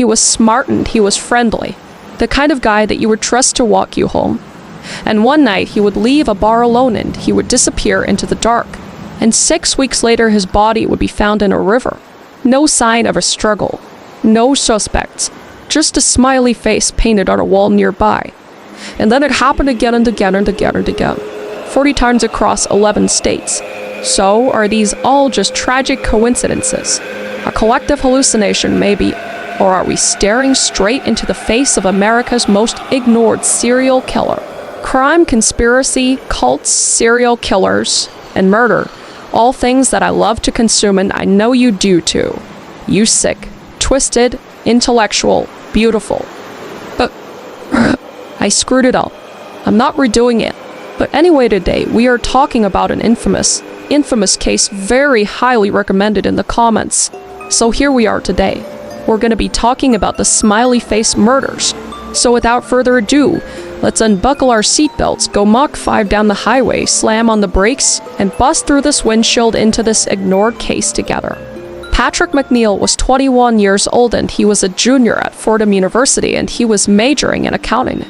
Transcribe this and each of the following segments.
He was smart and he was friendly, the kind of guy that you would trust to walk you home. And one night he would leave a bar alone and he would disappear into the dark. And 6 weeks later his body would be found in a river. No sign of a struggle. No suspects. Just a smiley face painted on a wall nearby. And then it happened again and again and again and again. 40 times across 11 states. So, are these all just tragic coincidences? A collective hallucination, maybe? Or are we staring straight into the face of America's most ignored serial killer? Crime, conspiracy, cults, serial killers, and murder. All things that I love to consume, and I know you do too. You sick, twisted, intellectual, beautiful. But I screwed it up. I'm not redoing it. But anyway, today we are talking about an infamous case very highly recommended in the comments. So here we are today. We're going to be talking about the Smiley Face Murders. So without further ado, let's unbuckle our seatbelts, go Mach 5 down the highway, slam on the brakes, and bust through this windshield into this ignored case together. Patrick McNeil was 21 years old and he was a junior at Fordham University and he was majoring in accounting.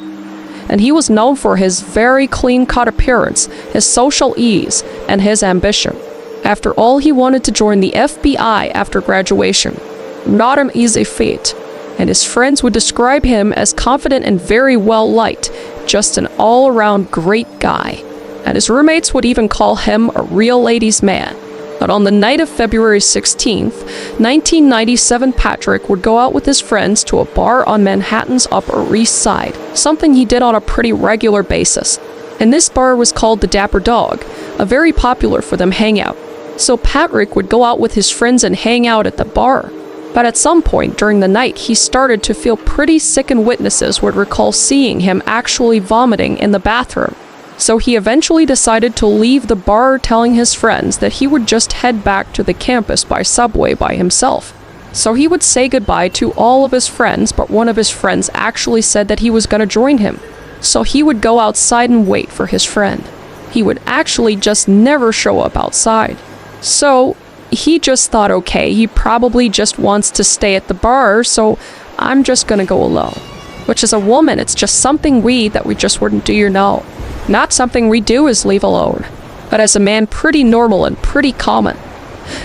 And he was known for his very clean-cut appearance, his social ease, and his ambition. After all, he wanted to join the FBI after graduation. Not an easy feat. And his friends would describe him as confident and very well-liked, just an all-around great guy. And his roommates would even call him a real ladies' man. But on the night of February 16th, 1997, Patrick would go out with his friends to a bar on Manhattan's Upper East Side, something he did on a pretty regular basis. And this bar was called the Dapper Dog, a very popular for them hangout. So Patrick would go out with his friends and hang out at the bar. But at some point during the night, he started to feel pretty sick and witnesses would recall seeing him actually vomiting in the bathroom. So he eventually decided to leave the bar, telling his friends that he would just head back to the campus by subway by himself. So he would say goodbye to all of his friends, but one of his friends actually said that he was going to join him. So he would go outside and wait for his friend. He would actually just never show up outside. So he just thought, okay, he probably just wants to stay at the bar, so I'm just going to go alone. Which as a woman, it's just something that we just wouldn't do, you know. Not something we do is leave alone, but as a man, pretty normal and pretty common.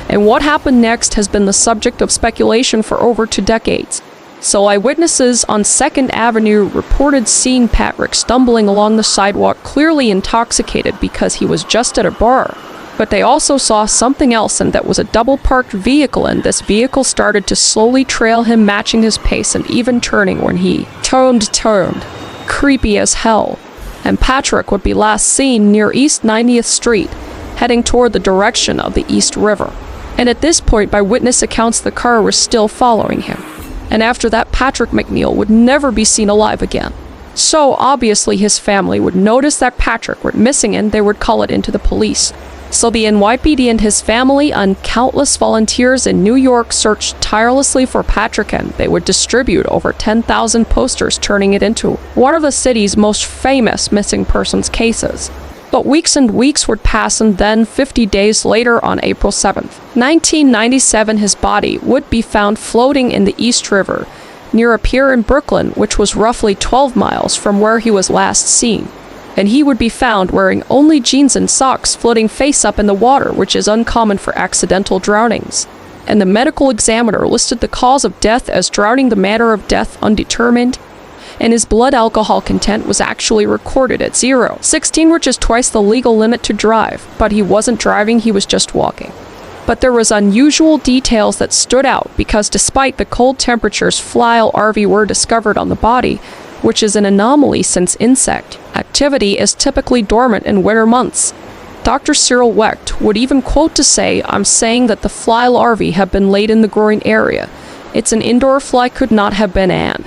And what happened next has been the subject of speculation for over 2 decades. So eyewitnesses on 2nd Avenue reported seeing Patrick stumbling along the sidewalk clearly intoxicated because he was just at a bar. But they also saw something else, and that was a double-parked vehicle, and this vehicle started to slowly trail him, matching his pace and even turning when he turned. Creepy as hell. And Patrick would be last seen near East 90th Street, heading toward the direction of the East River. And at this point, by witness accounts, the car was still following him. And after that, Patrick McNeil would never be seen alive again. So obviously his family would notice that Patrick went missing and they would call it into the police. So the NYPD and his family and countless volunteers in New York searched tirelessly for Patrick, and they would distribute over 10,000 posters, turning it into one of the city's most famous missing persons cases. But weeks and weeks would pass, and then 50 days later, on April 7th, 1997, his body would be found floating in the East River near a pier in Brooklyn, which was roughly 12 miles from where he was last seen. And he would be found wearing only jeans and socks, floating face up in the water, which is uncommon for accidental drownings. And the medical examiner listed the cause of death as drowning, the manner of death undetermined, and his blood alcohol content was actually recorded at 0.16, which is twice the legal limit to drive. But he wasn't driving, he was just walking. But there was unusual details that stood out, because despite the cold temperatures, fly larvae were discovered on the body, which is an anomaly since insect activity is typically dormant in winter months. Dr. Cyril Wecht would even quote to say, "I'm saying that the fly larvae have been laid in the groin area. It's an indoor fly, could not have been an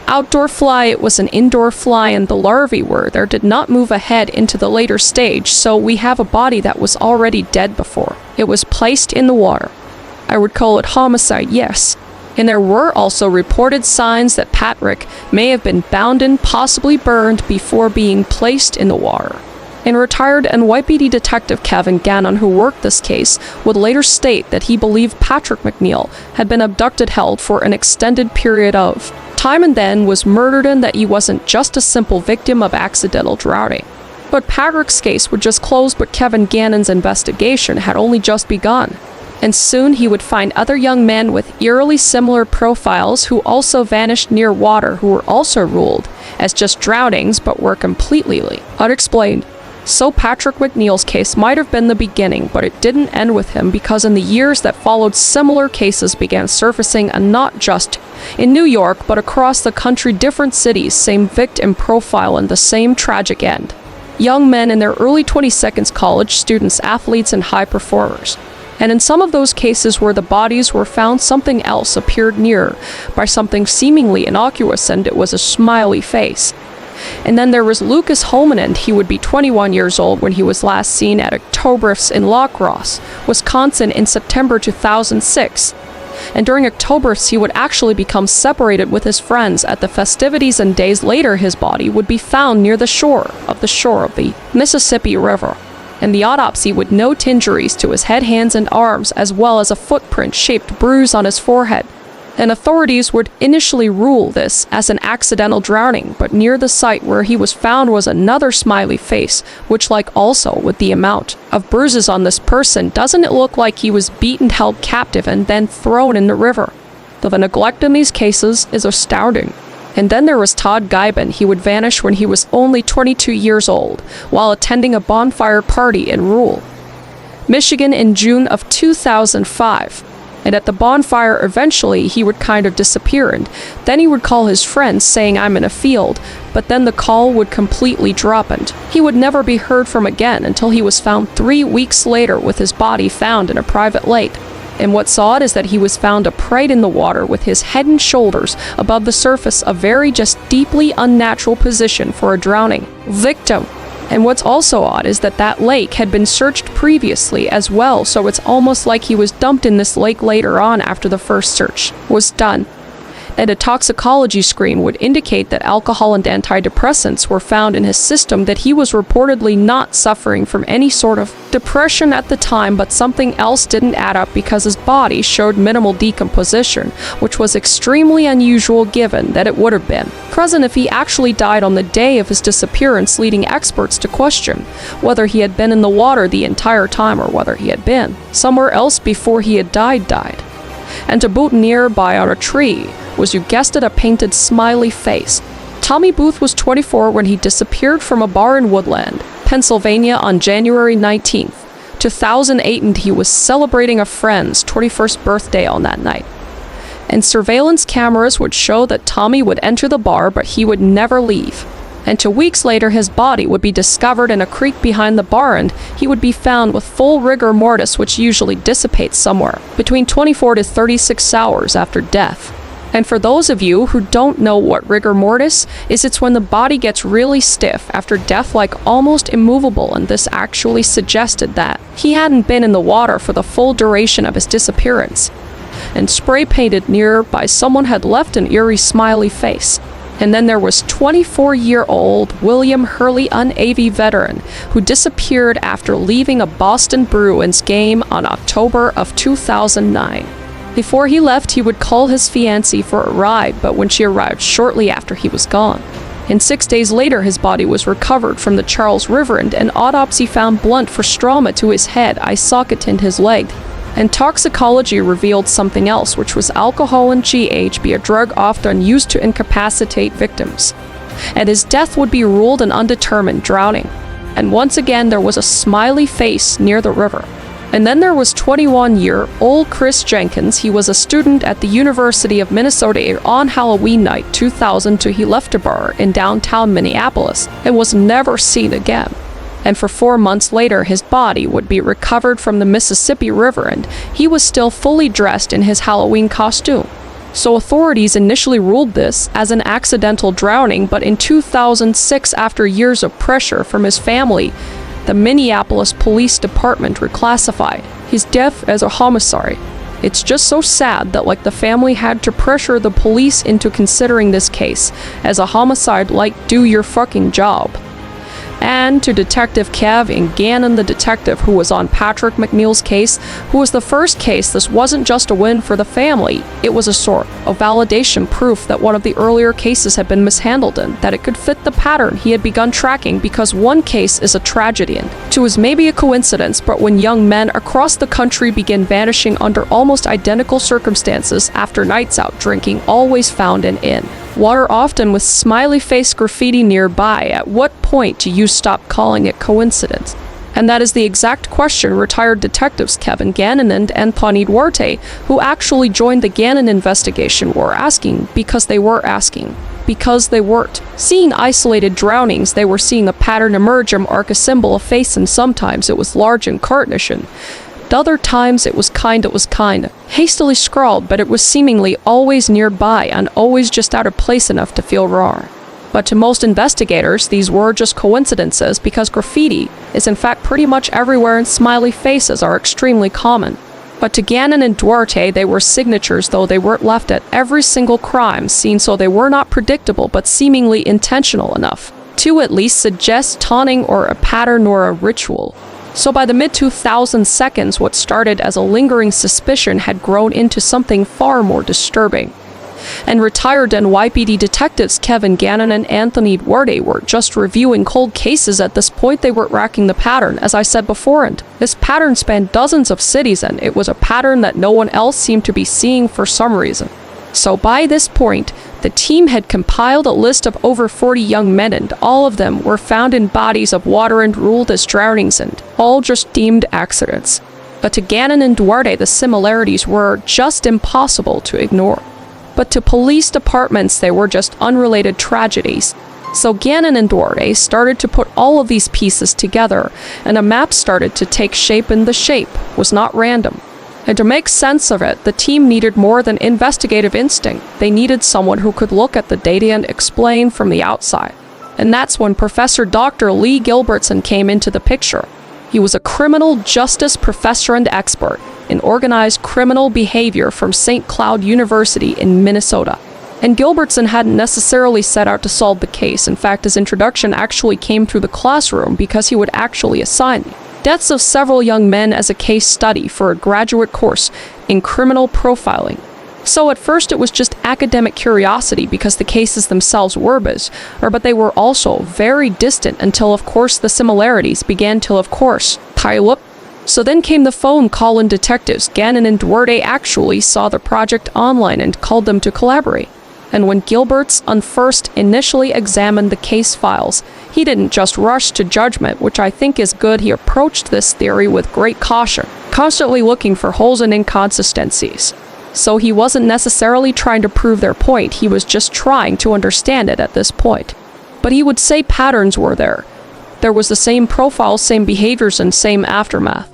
outdoor fly. It was an indoor fly, and the larvae did not move ahead into the later stage, so we have a body that was already dead before it was placed in the water. I would call it homicide, yes." And there were also reported signs that Patrick may have been bound and possibly burned before being placed in the water. And retired NYPD detective Kevin Gannon, who worked this case, would later state that he believed Patrick McNeil had been abducted held for an extended period of time and then was murdered, and that he wasn't just a simple victim of accidental drowning. But Patrick's case would just close, but Kevin Gannon's investigation had only just begun. And soon he would find other young men with eerily similar profiles who also vanished near water, who were also ruled as just drownings but were completely unexplained. So Patrick McNeil's case might have been the beginning, but it didn't end with him, because in the years that followed, similar cases began surfacing, and not just in New York, but across the country, different cities, same victim profile and the same tragic end. Young men in their early 22s, college students, athletes, and high performers. And in some of those cases where the bodies were found, something else appeared near by something seemingly innocuous, and it was a smiley face. And then there was Lucas Holmanand. He would be 21 years old when he was last seen at Oktoberfest in La Crosse, Wisconsin in September 2006. And during Oktoberfest, he would actually become separated with his friends at the festivities, and days later his body would be found near the shore of the Mississippi River. And the autopsy would note injuries to his head, hands, and arms, as well as a footprint-shaped bruise on his forehead. And authorities would initially rule this as an accidental drowning, but near the site where he was found was another smiley face, which, like also with the amount of bruises on this person, doesn't it look like he was beaten, held captive, and then thrown in the river? The neglect in these cases is astounding. And then there was Todd Giben. He would vanish when he was only 22 years old, while attending a bonfire party in rural Michigan in June of 2005. And at the bonfire, eventually, he would kind of disappear, and then he would call his friends saying, "I'm in a field," but then the call would completely drop, and he would never be heard from again until he was found 3 weeks later with his body found in a private lake. And what's odd is that he was found upright in the water with his head and shoulders above the surface, a very just deeply unnatural position for a drowning victim. And what's also odd is that that lake had been searched previously as well, so it's almost like he was dumped in this lake later on after the first search was done. And a toxicology screen would indicate that alcohol and antidepressants were found in his system, that he was reportedly not suffering from any sort of depression at the time, but something else didn't add up because his body showed minimal decomposition, which was extremely unusual given that it would have been present if he actually died on the day of his disappearance, leading experts to question whether he had been in the water the entire time or whether he had been somewhere else before he had died. And to boot, nearby on a tree was, you guessed it, a painted smiley face. Tommy Booth was 24 when he disappeared from a bar in Woodland, Pennsylvania on January 19th, 2008, and he was celebrating a friend's 21st birthday on that night. And surveillance cameras would show that Tommy would enter the bar, but he would never leave. And 2 weeks later, his body would be discovered in a creek behind the bar, and he would be found with full rigor mortis, which usually dissipates somewhere between 24 to 36 hours after death. And for those of you who don't know what rigor mortis is, it's when the body gets really stiff after death, like almost immovable, and this actually suggested that he hadn't been in the water for the full duration of his disappearance. And spray painted nearby, someone had left an eerie smiley face. And then there was 24-year-old William Hurley, an Navy veteran, who disappeared after leaving a Boston Bruins game on October of 2009. Before he left, he would call his fiancée for a ride, but when she arrived shortly after, he was gone. And 6 days later, his body was recovered from the Charles River, and an autopsy found blunt force trauma to his head, eye socket, and his leg. And toxicology revealed something else, which was alcohol and GHB, a drug often used to incapacitate victims. And his death would be ruled an undetermined drowning. And once again, there was a smiley face near the river. And then there was 21-year-old Chris Jenkins. He was a student at the University of Minnesota. On Halloween night 2002, he left a bar in downtown Minneapolis and was never seen again. And for 4 months later, his body would be recovered from the Mississippi River, and he was still fully dressed in his Halloween costume. So authorities initially ruled this as an accidental drowning, but in 2006, after years of pressure from his family, the Minneapolis Police Department reclassified his death as a homicide. It's just so sad that the family had to pressure the police into considering this case as a homicide, like, do your fucking job. And to Detective Kev and Gannon, the detective who was on Patrick McNeil's case, who was the first case, this wasn't just a win for the family. It was a sort of validation proof that one of the earlier cases had been mishandled and that it could fit the pattern he had begun tracking, because one case is a tragedy and two is maybe a coincidence, but when young men across the country begin vanishing under almost identical circumstances after nights out drinking, always found an inn. Water often with smiley face graffiti nearby. At what point do you stop calling it coincidence? And that is the exact question retired detectives Kevin Gannon and Anthony Duarte, who actually joined the Gannon investigation, were asking, because they were asking. Because they weren't seeing isolated drownings, they were seeing a pattern emerge and mark a symbol, a face, and sometimes it was large and cartoonish, and other times it was kind hastily scrawled, but it was seemingly always nearby and always just out of place enough to feel raw. But to most investigators, these were just coincidences, because graffiti is in fact pretty much everywhere and smiley faces are extremely common. But to Gannon and Duarte, they were signatures, though they weren't left at every single crime scene, so they were not predictable but seemingly intentional enough to at least suggest taunting or a pattern or a ritual. So by the mid-2000s, what started as a lingering suspicion had grown into something far more disturbing. And retired NYPD detectives Kevin Gannon and Anthony Duarte were just reviewing cold cases at this point. They were tracking the pattern, as I said before, and this pattern spanned dozens of cities, and it was a pattern that no one else seemed to be seeing for some reason. So by this point, the team had compiled a list of over 40 young men, and all of them were found in bodies of water and ruled as drownings, and all just deemed accidents. But to Gannon and Duarte, the similarities were just impossible to ignore. But to police departments, they were just unrelated tragedies. So Gannon and Duarte started to put all of these pieces together, and a map started to take shape, and the shape was not random. And to make sense of it, the team needed more than investigative instinct. They needed someone who could look at the data and explain from the outside. And that's when Professor Dr. Lee Gilbertson came into the picture. He was a criminal justice professor and expert in organized criminal behavior from St. Cloud University in Minnesota. And Gilbertson hadn't necessarily set out to solve the case. In fact, his introduction actually came through the classroom, because he would actually assign deaths of several young men as a case study for a graduate course in criminal profiling. So at first it was just academic curiosity, because the cases themselves were but they were also very distant until of course the similarities began to of course pile up. So then came the phone call, and detectives Gannon and Duarte actually saw the project online and called them to collaborate. And when Gilbertson first initially examined the case files, he didn't just rush to judgment, which I think is good. He approached this theory with great caution, constantly looking for holes and inconsistencies. So he wasn't necessarily trying to prove their point, he was just trying to understand it at this point. But he would say patterns were there. There was the same profiles, same behaviors, and same aftermath.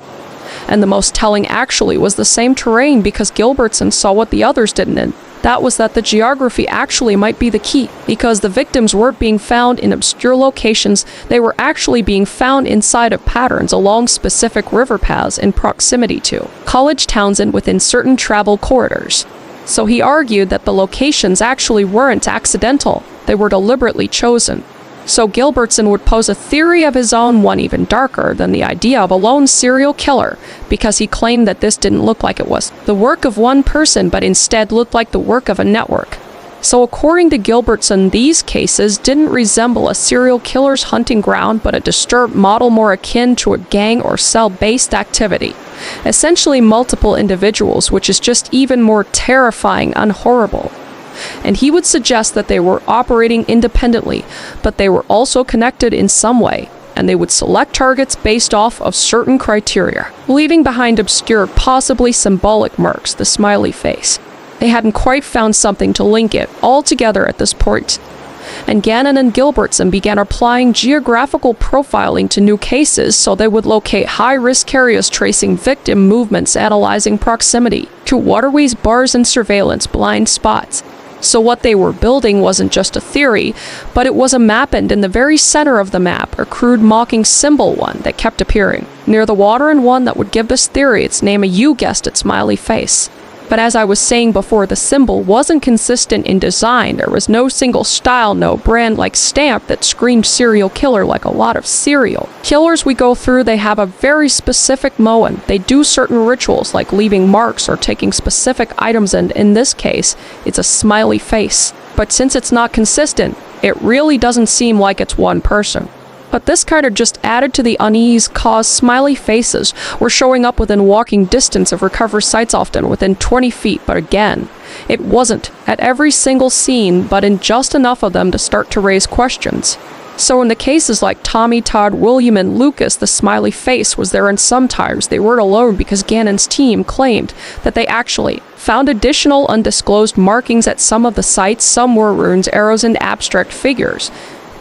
And the most telling actually was the same terrain, because Gilbertson saw what the others didn't, and that was that the geography actually might be the key, because the victims weren't being found in obscure locations, they were actually being found inside of patterns along specific river paths in proximity to college towns and within certain travel corridors. So he argued that the locations actually weren't accidental, they were deliberately chosen. So Gilbertson would pose a theory of his own, one even darker than the idea of a lone serial killer, because he claimed that this didn't look like it was the work of one person, but instead looked like the work of a network. So according to Gilbertson, these cases didn't resemble a serial killer's hunting ground, but a disturbed model more akin to a gang or cell-based activity. Essentially multiple individuals, which is just even more terrifying and horrible. And he would suggest that they were operating independently, but they were also connected in some way, and they would select targets based off of certain criteria, leaving behind obscure, possibly symbolic marks, the smiley face. They hadn't quite found something to link it all together at this point. And Gannon and Gilbertson began applying geographical profiling to new cases, so they would locate high-risk areas, tracing victim movements, analyzing proximity to waterways, bars, and surveillance blind spots. So what they were building wasn't just a theory, but it was a map, and in the very center of the map, a crude mocking symbol one that kept appearing near the water, and one that would give this theory its name, a you guessed it, smiley face. But as I was saying before, the symbol wasn't consistent in design. There was no single style, no brand-like stamp that screamed serial killer like a lot of serial killers we go through. They have a very specific MO, and they do certain rituals like leaving marks or taking specific items, and in this case, it's a smiley face. But since it's not consistent, it really doesn't seem like it's one person. But this kind of just added to the unease caused. Smiley faces were showing up within walking distance of recovery sites, often within 20 feet, but again, it wasn't at every single scene, but in just enough of them to start to raise questions. So in the cases like Tommy, Todd, William, and Lucas, the smiley face was there, and sometimes they weren't alone because Gannon's team claimed that they actually found additional undisclosed markings at some of the sites. Some were runes, arrows, and abstract figures.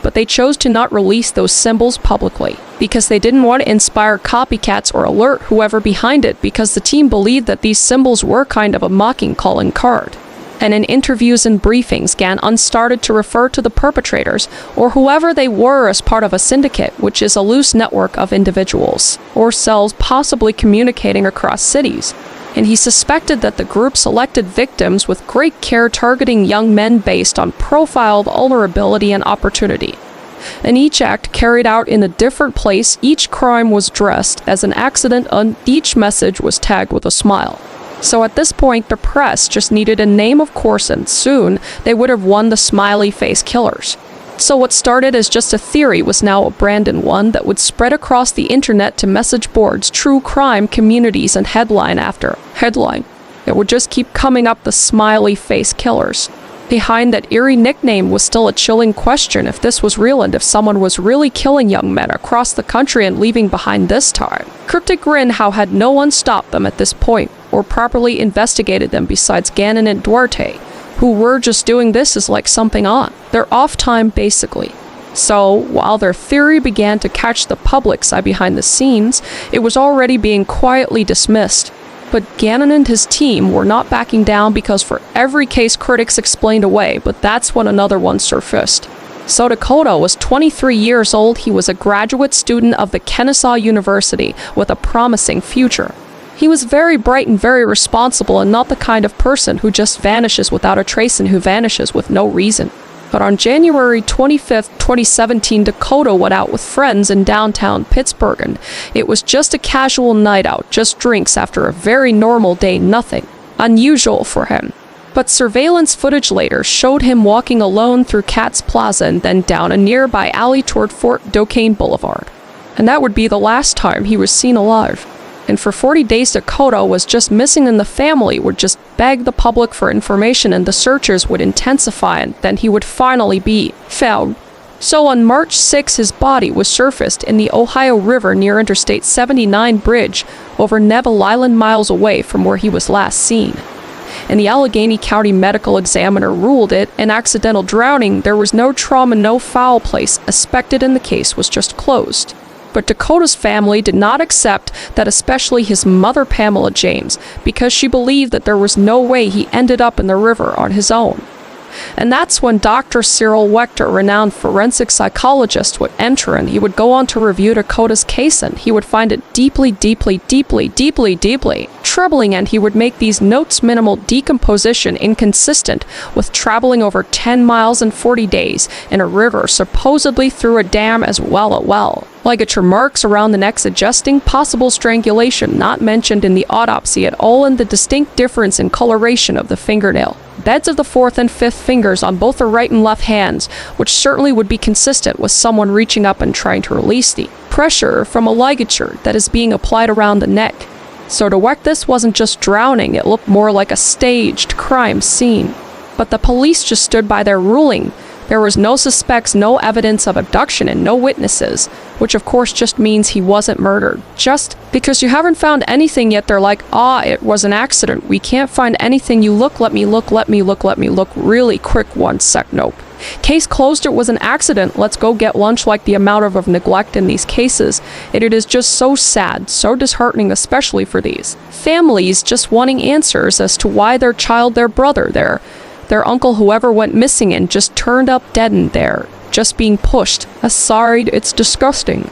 But they chose to not release those symbols publicly because they didn't want to inspire copycats or alert whoever behind it, because the team believed that these symbols were kind of a mocking calling card. And in interviews and briefings, Gannon started to refer to the perpetrators or whoever they were as part of a syndicate, which is a loose network of individuals or cells possibly communicating across cities. And he suspected that the group selected victims with great care, targeting young men based on profile, vulnerability, and opportunity. And each act carried out in a different place. Each crime was dressed as an accident, and each message was tagged with a smile. So at this point, the press just needed a name, of course, and soon they would have won the Smiley Face Killers. So what started as just a theory was now a brand, and one that would spread across the internet to message boards, true crime communities, and headline after headline. It would just keep coming up, the Smiley Face Killers. Behind that eerie nickname was still a chilling question if this was real and if someone was really killing young men across the country and leaving behind this time. Cryptic grin, how had no one stopped them at this point or properly investigated them besides Gannon and Duarte, who were just doing this as like something on their off time basically. So while their theory began to catch the public's eye behind the scenes, it was already being quietly dismissed. But Gannon and his team were not backing down, because for every case critics explained away, but that's when another one surfaced. So Dakota was 23 years old. He was a graduate student of the Kennesaw University with a promising future. He was very bright and very responsible, and not the kind of person who just vanishes without a trace and who vanishes with no reason. But on January 25th, 2017, Dakota went out with friends in downtown Pittsburgh, and it was just a casual night out, just drinks after a very normal day, nothing unusual for him. But surveillance footage later showed him walking alone through Katz Plaza and then down a nearby alley toward Fort Duquesne Boulevard. And that would be the last time he was seen alive. And for 40 days, Dakota was just missing, and the family would just beg the public for information, and the searches would intensify, and then he would finally be found. So on March 6, his body was surfaced in the Ohio River near Interstate 79 bridge over Neville Island, miles away from where he was last seen. And the Allegheny County medical examiner ruled it an accidental drowning. There was no trauma, no foul play suspected, and the case was just closed. But Dakota's family did not accept that, especially his mother, Pamela James, because she believed that there was no way he ended up in the river on his own. And that's when Dr. Cyril Wechter, a renowned forensic psychologist, would enter, and he would go on to review Dakota's case, and he would find it deeply troubling, and he would make these notes: minimal decomposition, inconsistent with traveling over 10 miles in 40 days in a river, supposedly through a dam as well. Ligature marks around the neck suggesting possible strangulation, not mentioned in the autopsy at all, and the distinct difference in coloration of the fingernail beds of the fourth and fifth fingers on both the right and left hands, which certainly would be consistent with someone reaching up and trying to release the pressure from a ligature that is being applied around the neck. So to Wecht, this wasn't just drowning, it looked more like a staged crime scene. But the police just stood by their ruling. There was no suspects, no evidence of abduction, and no witnesses, which of course just means he wasn't murdered. Just because you haven't found anything yet, they're like, it was an accident. We can't find anything. You look, let me look really quick, 1 sec, nope. Case closed, it was an accident. Let's go get lunch. Like the amount of neglect in these cases, it is just so sad, so disheartening, especially for these families just wanting answers as to why their child, their brother, their uncle, whoever went missing and just turned up dead in there, just being pushed aside. It's disgusting.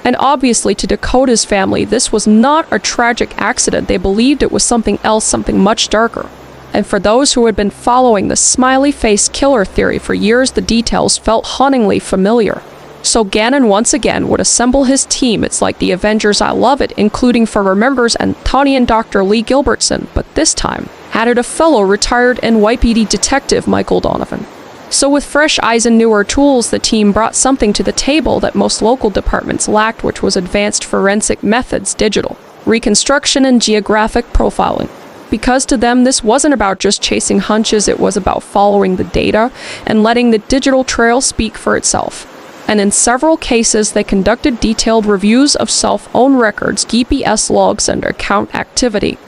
And obviously to Dakota's family, this was not a tragic accident. They believed it was something else, something much darker. And for those who had been following the smiley face killer theory for years, the details felt hauntingly familiar. So Gannon once again would assemble his team. It's like the Avengers, I love it, including former members Anthony and Dr. Lee Gilbertson, but this time added a fellow retired NYPD detective, Michael Donovan. So with fresh eyes and newer tools, the team brought something to the table that most local departments lacked, which was advanced forensic methods, digital reconstruction, and geographic profiling. Because to them, this wasn't about just chasing hunches, it was about following the data and letting the digital trail speak for itself. And in several cases, they conducted detailed reviews of cell-phone records, GPS logs, and account activity.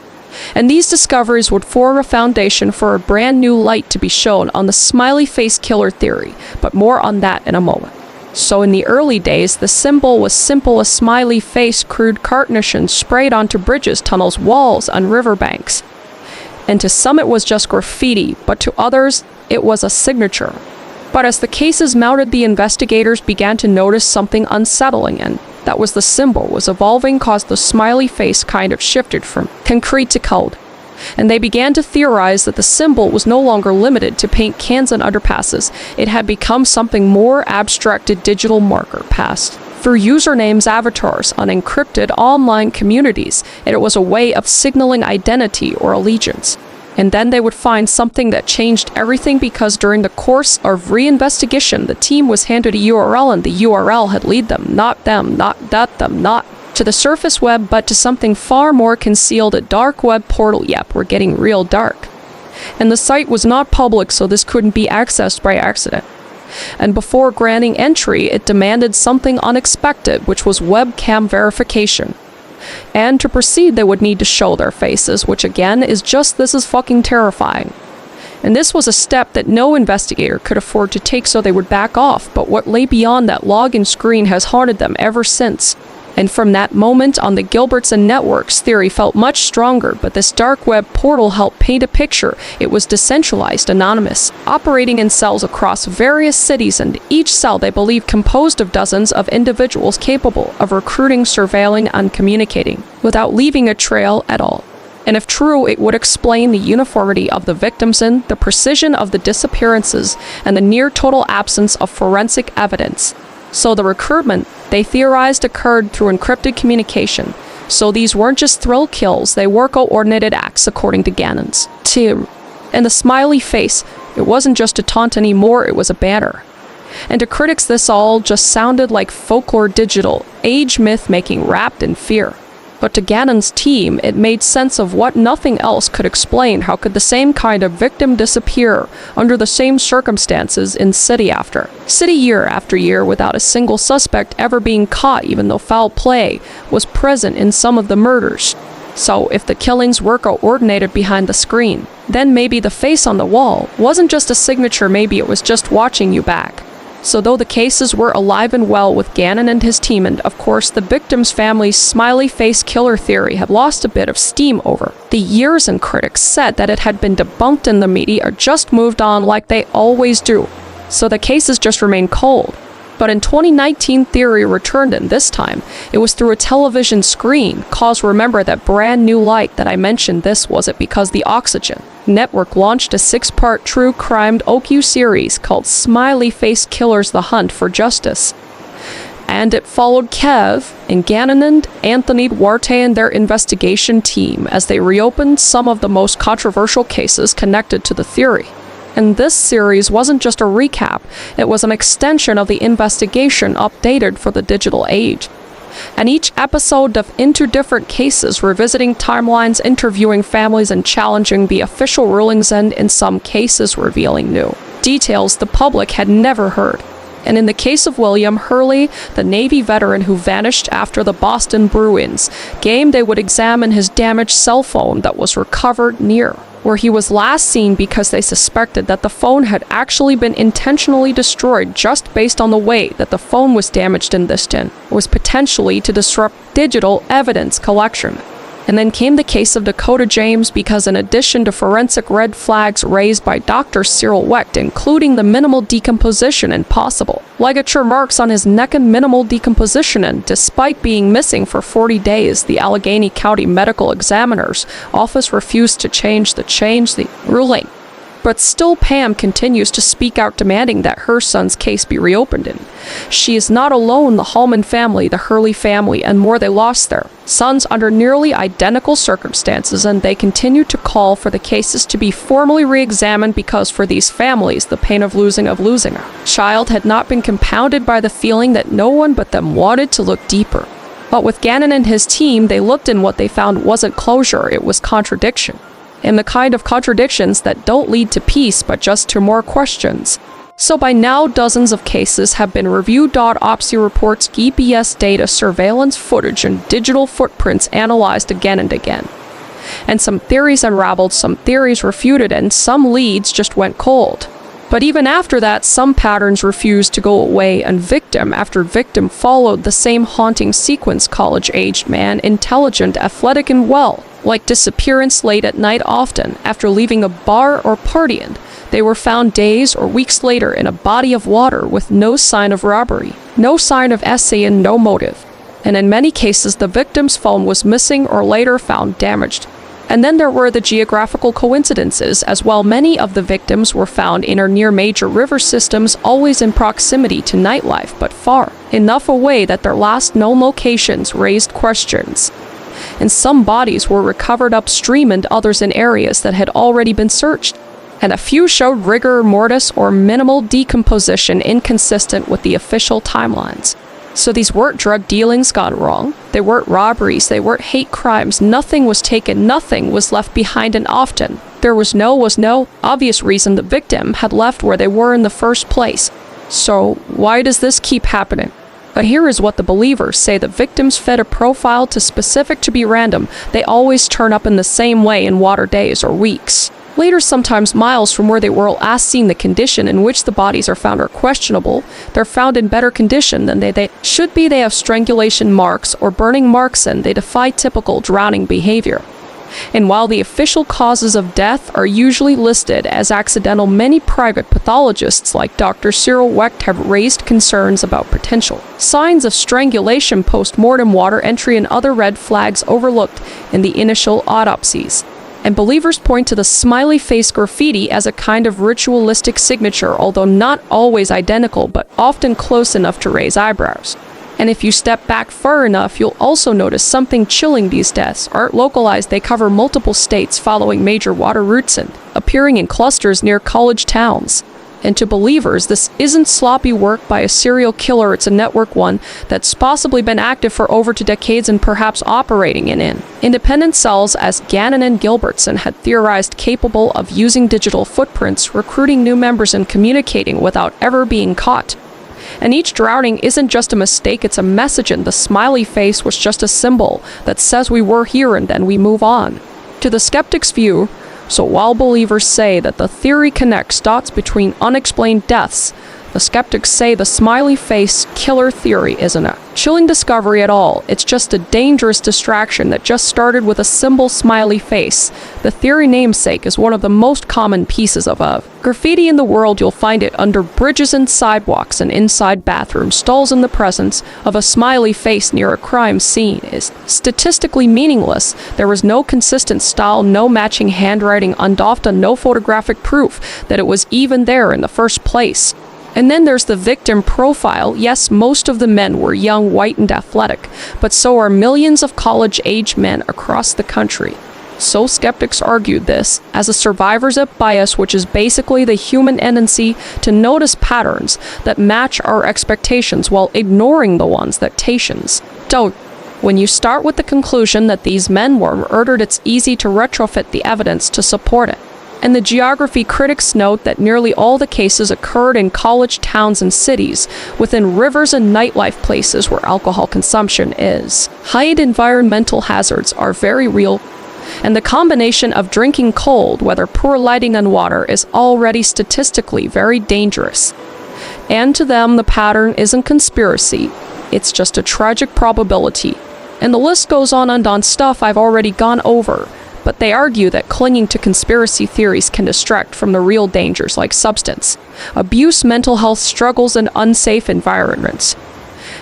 And these discoveries would form a foundation for a brand new light to be shown on the smiley face killer theory, but more on that in a moment. So in the early days, the symbol was simple: a smiley face, crude cartouches sprayed onto bridges, tunnels, walls, and riverbanks. And to some it was just graffiti, but to others it was a signature. But as the cases mounted, the investigators began to notice something unsettling, and that was the symbol was evolving, caused the smiley face kind of shifted from concrete to code. And they began to theorize that the symbol was no longer limited to paint cans and underpasses. It had become something more abstract, a digital marker passed through usernames, avatars, on encrypted online communities, and it was a way of signaling identity or allegiance. And then they would find something that changed everything, because during the course of reinvestigation, the team was handed a URL, and the URL had led them, not to the surface web, but to something far more concealed, a dark web portal. Yep, we're getting real dark. And the site was not public, so this couldn't be accessed by accident. And before granting entry, it demanded something unexpected, which was webcam verification. And to proceed, they would need to show their faces, which again is just, this is fucking terrifying. And this was a step that no investigator could afford to take, so they would back off, but what lay beyond that login screen has haunted them ever since. And from that moment on, the Gilbertson network's theory felt much stronger, but this dark web portal helped paint a picture. It was decentralized, anonymous, operating in cells across various cities, and each cell, they believed, composed of dozens of individuals capable of recruiting, surveilling, and communicating without leaving a trail at all. And if true, it would explain the uniformity of the victims, the precision of the disappearances, and the near total absence of forensic evidence. So the recruitment, they theorized, occurred through encrypted communication. So these weren't just thrill kills, they were coordinated acts, according to Gannon's team. And the smiley face, it wasn't just a taunt anymore, it was a banner. And to critics, this all just sounded like folklore, digital age myth-making wrapped in fear. But to Gannon's team, it made sense of what nothing else could explain. How could the same kind of victim disappear under the same circumstances in city after city, year after year, without a single suspect ever being caught, even though foul play was present in some of the murders? So if the killings were coordinated behind the screen, then maybe the face on the wall wasn't just a signature, maybe it was just watching you back. So though the cases were alive and well with Gannon and his team, and of course the victim's family's smiley face killer theory had lost a bit of steam over the years, and critics said that it had been debunked in the media or just moved on like they always do. So the cases just remained cold. But in 2019, theory returned, and this time it was through a television screen. Cause remember that brand new light that I mentioned? This was it because the Oxygen Network launched a 6-part true crime docu series called Smiley Face Killers: The Hunt for Justice. And it followed Kev and Gannon and Anthony Duarte and their investigation team as they reopened some of the most controversial cases connected to the theory. And this series wasn't just a recap, it was an extension of the investigation updated for the digital age. And each episode dove into different cases, revisiting timelines, interviewing families, and challenging the official rulings, and in some cases revealing new details the public had never heard. And in the case of William Hurley, the Navy veteran who vanished after the Boston Bruins game, they would examine his damaged cell phone that was recovered near where he was last seen, because they suspected that the phone had actually been intentionally destroyed just based on the way that the phone was damaged, in this was potentially to disrupt digital evidence collection. And then came the case of Dakota James, because in addition to forensic red flags raised by Dr. Cyril Wecht, including the minimal decomposition and possible ligature marks on his neck and minimal decomposition, and despite being missing for 40 days, the Allegheny County Medical Examiner's office refused to change the ruling. But still, Pam continues to speak out, demanding that her son's case be reopened. And she is not alone. The Hallman family, the Hurley family, and more, they lost their sons under nearly identical circumstances, and they continue to call for the cases to be formally re-examined, because for these families, the pain of losing a child had not been compounded by the feeling that no one but them wanted to look deeper. But with Gannon and his team, they looked, and what they found wasn't closure, it was contradiction. And the kind of contradictions that don't lead to peace, but just to more questions. So by now, dozens of cases have been reviewed. Autopsy reports, GPS data, surveillance footage, and digital footprints analyzed again and again. And some theories unraveled, some theories refuted, and some leads just went cold. But even after that, some patterns refused to go away, and victim after victim followed the same haunting sequence: college-aged man, intelligent, athletic, and well. Like disappearance late at night, often after leaving a bar or party, and they were found days or weeks later in a body of water with no sign of robbery, no sign of essay, and no motive. And in many cases, the victim's phone was missing or later found damaged. And then there were the geographical coincidences as well. Many of the victims were found in or near major river systems, always in proximity to nightlife, but far enough away that their last known locations raised questions. And some bodies were recovered upstream, and others in areas that had already been searched. And a few showed rigor mortis or minimal decomposition inconsistent with the official timelines. So these weren't drug dealings gone wrong, they weren't robberies, they weren't hate crimes, nothing was taken, nothing was left behind, and often there was no obvious reason the victim had left where they were in the first place. So why does this keep happening? But here is what the believers say: the victims fit a profile too specific to be random. They always turn up in the same way in water days or weeks. Later, sometimes miles from where they were, as seen. The condition in which the bodies are found are questionable. They're found in better condition than they should be. They have strangulation marks or burning marks, and they defy typical drowning behavior. And while the official causes of death are usually listed as accidental, many private pathologists like Dr. Cyril Wecht have raised concerns about potential signs of strangulation, post-mortem water entry, and other red flags overlooked in the initial autopsies. And believers point to the smiley face graffiti as a kind of ritualistic signature, although not always identical, but often close enough to raise eyebrows. And if you step back far enough, you'll also notice something chilling. These deaths aren't localized. They cover multiple states following major water routes and appearing in clusters near college towns. And to believers, this isn't sloppy work by a serial killer. It's a network, one that's possibly been active for over 2 decades and perhaps operating in independent cells, as Gannon and Gilbertson had theorized, capable of using digital footprints, recruiting new members, and communicating without ever being caught. And each drowning isn't just a mistake, it's a message, and the smiley face was just a symbol that says we were here and then we move on. To the skeptic's view, so while believers say that the theory connects dots between unexplained deaths, the skeptics say the smiley face killer theory isn't a chilling discovery at all. It's just a dangerous distraction that just started with a simple smiley face. The theory namesake is one of the most common pieces of graffiti in the world. You'll find it under bridges and sidewalks and inside bathroom stalls. In the presence of a smiley face near a crime scene is statistically meaningless. There was no consistent style, no matching handwriting, and often no photographic proof that it was even there in the first place. And then there's the victim profile. Yes, most of the men were young, white, and athletic, but so are millions of college-age men across the country. So skeptics argued this as a survivor's bias, which is basically the human tendency to notice patterns that match our expectations while ignoring the ones that don't. When you start with the conclusion that these men were murdered, it's easy to retrofit the evidence to support it. And the geography critics note that nearly all the cases occurred in college towns and cities, within rivers and nightlife places where alcohol consumption is high. Environmental hazards are very real, and the combination of drinking cold, whether poor lighting and water, is already statistically very dangerous. And to them, the pattern isn't conspiracy, it's just a tragic probability. And the list goes on stuff I've already gone over, but they argue that clinging to conspiracy theories can distract from the real dangers like substance abuse, mental health struggles, and unsafe environments.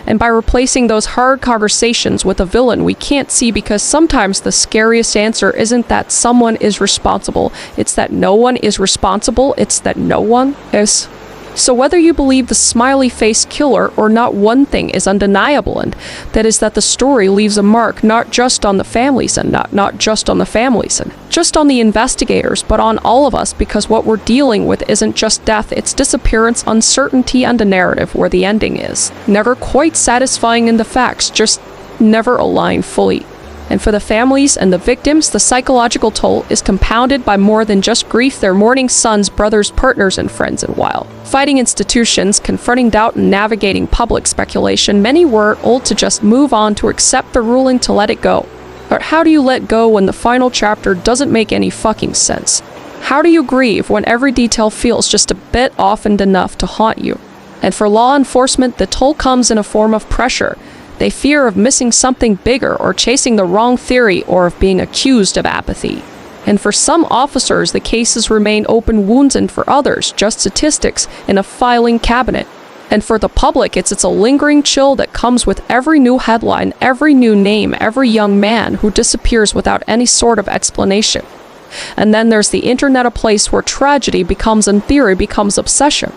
And by replacing those hard conversations with a villain we can't see, because sometimes the scariest answer isn't that someone is responsible, it's that no one is responsible, it's that no one is. So whether you believe the smiley face killer or not, one thing is undeniable, and that is that the story leaves a mark not just on the families, and not just on the families and just on the investigators, but on all of us, because what we're dealing with isn't just death, it's disappearance, uncertainty, and a narrative where the ending is never quite satisfying and the facts just never align fully. And for the families and the victims, the psychological toll is compounded by more than just grief. Their mourning sons, brothers, partners, and friends. And while fighting institutions, confronting doubt, and navigating public speculation, many were old to just move on, to accept the ruling, to let it go. But how do you let go when the final chapter doesn't make any fucking sense? How do you grieve when every detail feels just a bit off and enough to haunt you? And for law enforcement, the toll comes in a form of pressure. They fear of missing something bigger, or chasing the wrong theory, or of being accused of apathy. And for some officers, the cases remain open wounds, and for others, just statistics in a filing cabinet. And for the public, it's a lingering chill that comes with every new headline, every new name, every young man who disappears without any sort of explanation. And then there's the internet, a place where tragedy becomes, and theory becomes, obsession.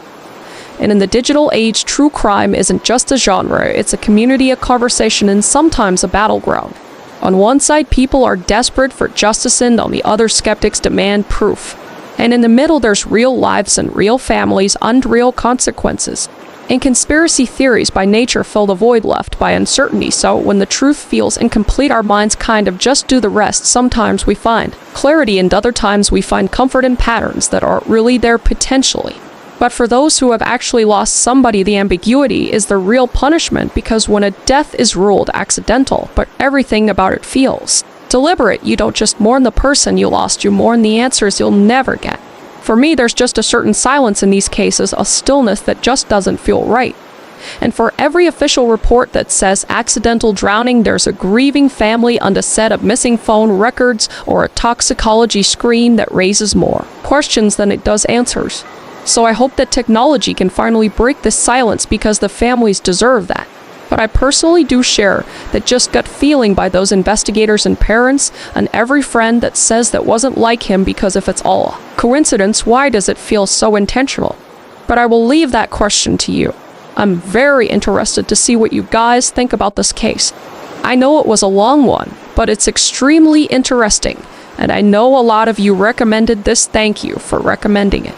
And in the digital age, true crime isn't just a genre, it's a community, a conversation, and sometimes a battleground. On one side, people are desperate for justice, and on the other, skeptics demand proof. And in the middle, there's real lives and real families, and real consequences. And conspiracy theories by nature fill the void left by uncertainty, so when the truth feels incomplete, our minds kind of just do the rest. Sometimes we find clarity, and other times we find comfort in patterns that aren't really there potentially. But for those who have actually lost somebody, the ambiguity is the real punishment, because when a death is ruled accidental, but everything about it feels deliberate, you don't just mourn the person you lost, you mourn the answers you'll never get. For me, there's just a certain silence in these cases, a stillness that just doesn't feel right. And for every official report that says accidental drowning, there's a grieving family and a set of missing phone records or a toxicology screen that raises more questions than it does answers. So I hope that technology can finally break this silence, because the families deserve that. But I personally do share that just gut feeling by those investigators and parents, and every friend that says that wasn't like him, because if it's all coincidence, why does it feel so intentional? But I will leave that question to you. I'm very interested to see what you guys think about this case. I know it was a long one, but it's extremely interesting, and I know a lot of you recommended this. Thank you for recommending it.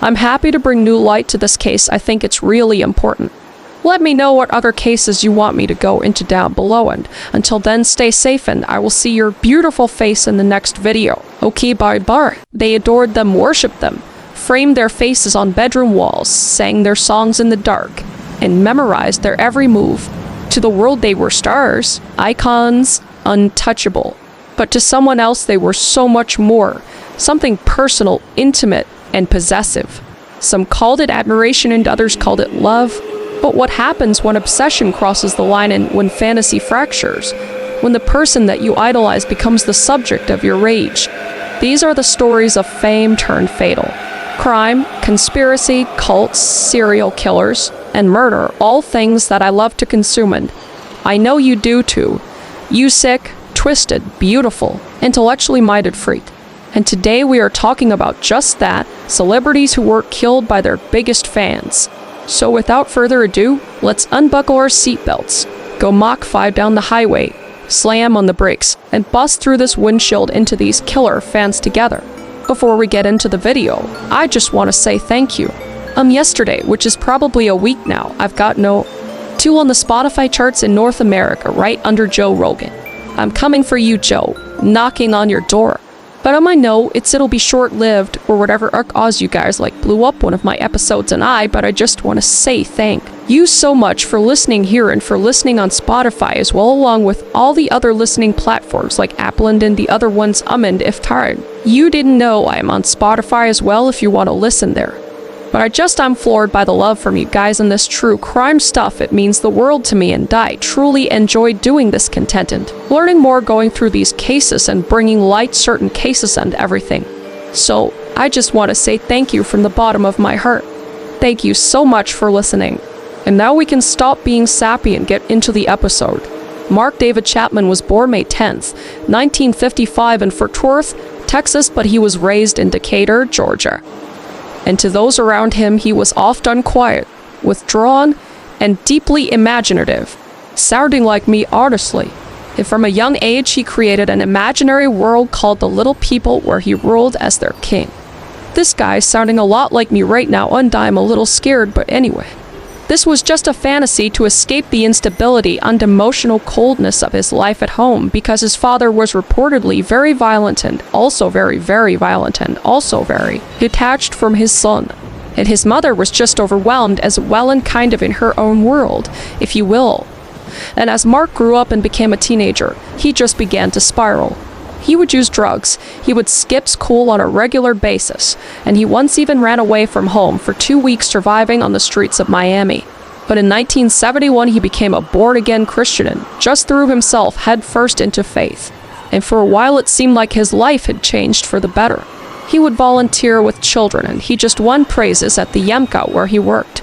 I'm happy to bring new light to this case. I think it's really important. Let me know what other cases you want me to go into down below, and until then, stay safe, and I will see your beautiful face in the next video. Okay, bye. They adored them, worshipped them, framed their faces on bedroom walls, sang their songs in the dark, and memorized their every move. To the world, they were stars, icons, untouchable. But to someone else, they were so much more, something personal, intimate, and possessive. Some called it admiration and others called it love. But what happens when obsession crosses the line, and when fantasy fractures? When the person that you idolize becomes the subject of your rage? These are the stories of fame turned fatal. Crime, conspiracy, cults, serial killers, and murder, all things that I love to consume, and I know you do too. You sick, twisted, beautiful, intellectually minded freak. And today we are talking about just that, celebrities who were killed by their biggest fans. So without further ado, let's unbuckle our seatbelts, go Mach 5 down the highway, slam on the brakes, and bust through this windshield into these killer fans together. Before we get into the video, I just want to say thank you. Yesterday, which is probably a week now, I've got no 2 on the Spotify charts in North America, right under Joe Rogan. I'm coming for you, Joe, knocking on your door. But I know it'll be short-lived, or whatever Oz you guys blew up one of my episodes, but I just want to say thank you so much for listening here, and for listening on Spotify as well, along with all the other listening platforms like Apple and the other ones. And if tired, you didn't know I'm on Spotify as well if you want to listen there. But I'm floored by the love from you guys in this true crime stuff. It means the world to me, and I truly enjoy doing this content, learning more, going through these cases and bringing light certain cases and everything. So I just want to say thank you from the bottom of my heart. Thank you so much for listening. And now we can stop being sappy and get into the episode. Mark David Chapman was born May 10th, 1955 in Fort Worth, Texas, but he was raised in Decatur, Georgia. And to those around him, he was often quiet, withdrawn, and deeply imaginative, sounding like me, honestly. And from a young age, he created an imaginary world called the Little People, where he ruled as their king. This guy's sounding a lot like me right now, and I'm a little scared, but anyway. This was just a fantasy to escape the instability and emotional coldness of his life at home, because his father was reportedly very violent and also very, very violent and also very detached from his son. And his mother was just overwhelmed as well and kind of in her own world, if you will. And as Mark grew up and became a teenager, he just began to spiral. He would use drugs, he would skip school on a regular basis, and he once even ran away from home for 2 weeks, surviving on the streets of Miami. But in 1971, he became a born-again Christian and just threw himself headfirst into faith. And for a while, it seemed like his life had changed for the better. He would volunteer with children, and he just won prizes at the Yemka where he worked.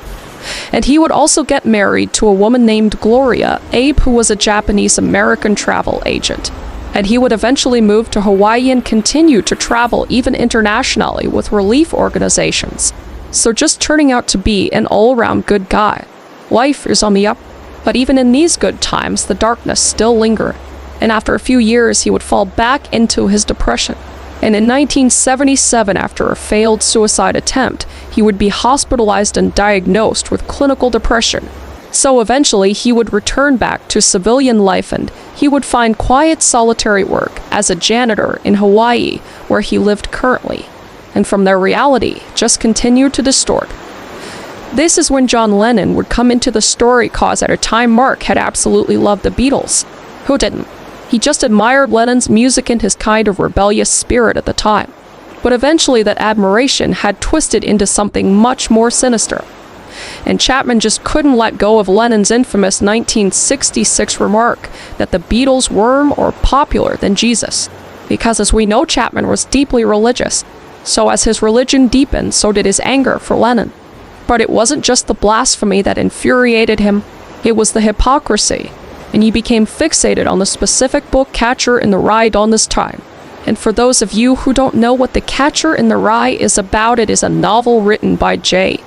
And he would also get married to a woman named Gloria Abe, who was a Japanese-American travel agent. And he would eventually move to Hawaii and continue to travel even internationally with relief organizations. So just turning out to be an all-around good guy. Life is on the up, but even in these good times, the darkness still lingered. And after a few years, he would fall back into his depression. And in 1977, after a failed suicide attempt, he would be hospitalized and diagnosed with clinical depression. So eventually, he would return back to civilian life, and he would find quiet, solitary work as a janitor in Hawaii, where he lived currently. And from their reality, just continued to distort. This is when John Lennon would come into the story, cause at a time Mark had absolutely loved the Beatles. Who didn't? He just admired Lennon's music and his kind of rebellious spirit at the time. But eventually that admiration had twisted into something much more sinister. And Chapman just couldn't let go of Lennon's infamous 1966 remark that the Beatles were more popular than Jesus. Because as we know, Chapman was deeply religious. So as his religion deepened, so did his anger for Lennon. But it wasn't just the blasphemy that infuriated him, it was the hypocrisy. And he became fixated on the specific book Catcher in the Rye during this time. And for those of you who don't know what The Catcher in the Rye is about, it is a novel written by J.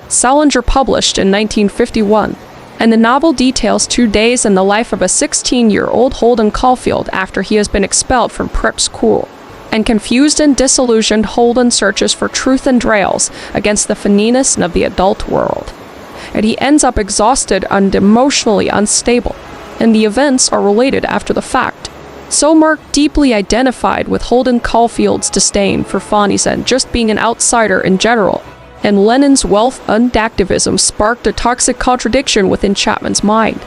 Salinger, published in 1951. And the novel details 2 days in the life of a 16-year-old Holden Caulfield after he has been expelled from prep school. And confused and disillusioned, Holden searches for truth and rails against the fininess of the adult world. And he ends up exhausted and emotionally unstable, and the events are related after the fact. So Mark deeply identified with Holden Caulfield's disdain for funnies and just being an outsider in general, and Lennon's wealth and activism sparked a toxic contradiction within Chapman's mind.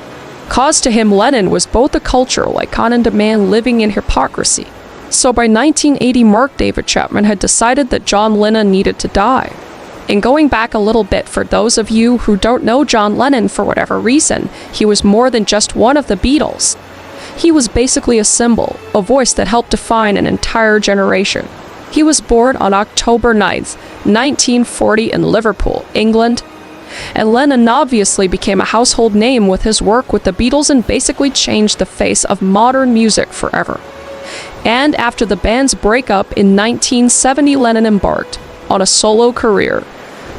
Cause to him, Lennon was both a cultural icon and a man living in hypocrisy. So by 1980, Mark David Chapman had decided that John Lennon needed to die. And going back a little bit, for those of you who don't know John Lennon for whatever reason, he was more than just one of the Beatles. He was basically a symbol, a voice that helped define an entire generation. He was born on October 9th, 1940 in Liverpool, England. And Lennon obviously became a household name with his work with the Beatles and basically changed the face of modern music forever. And after the band's breakup in 1970, Lennon embarked on a solo career,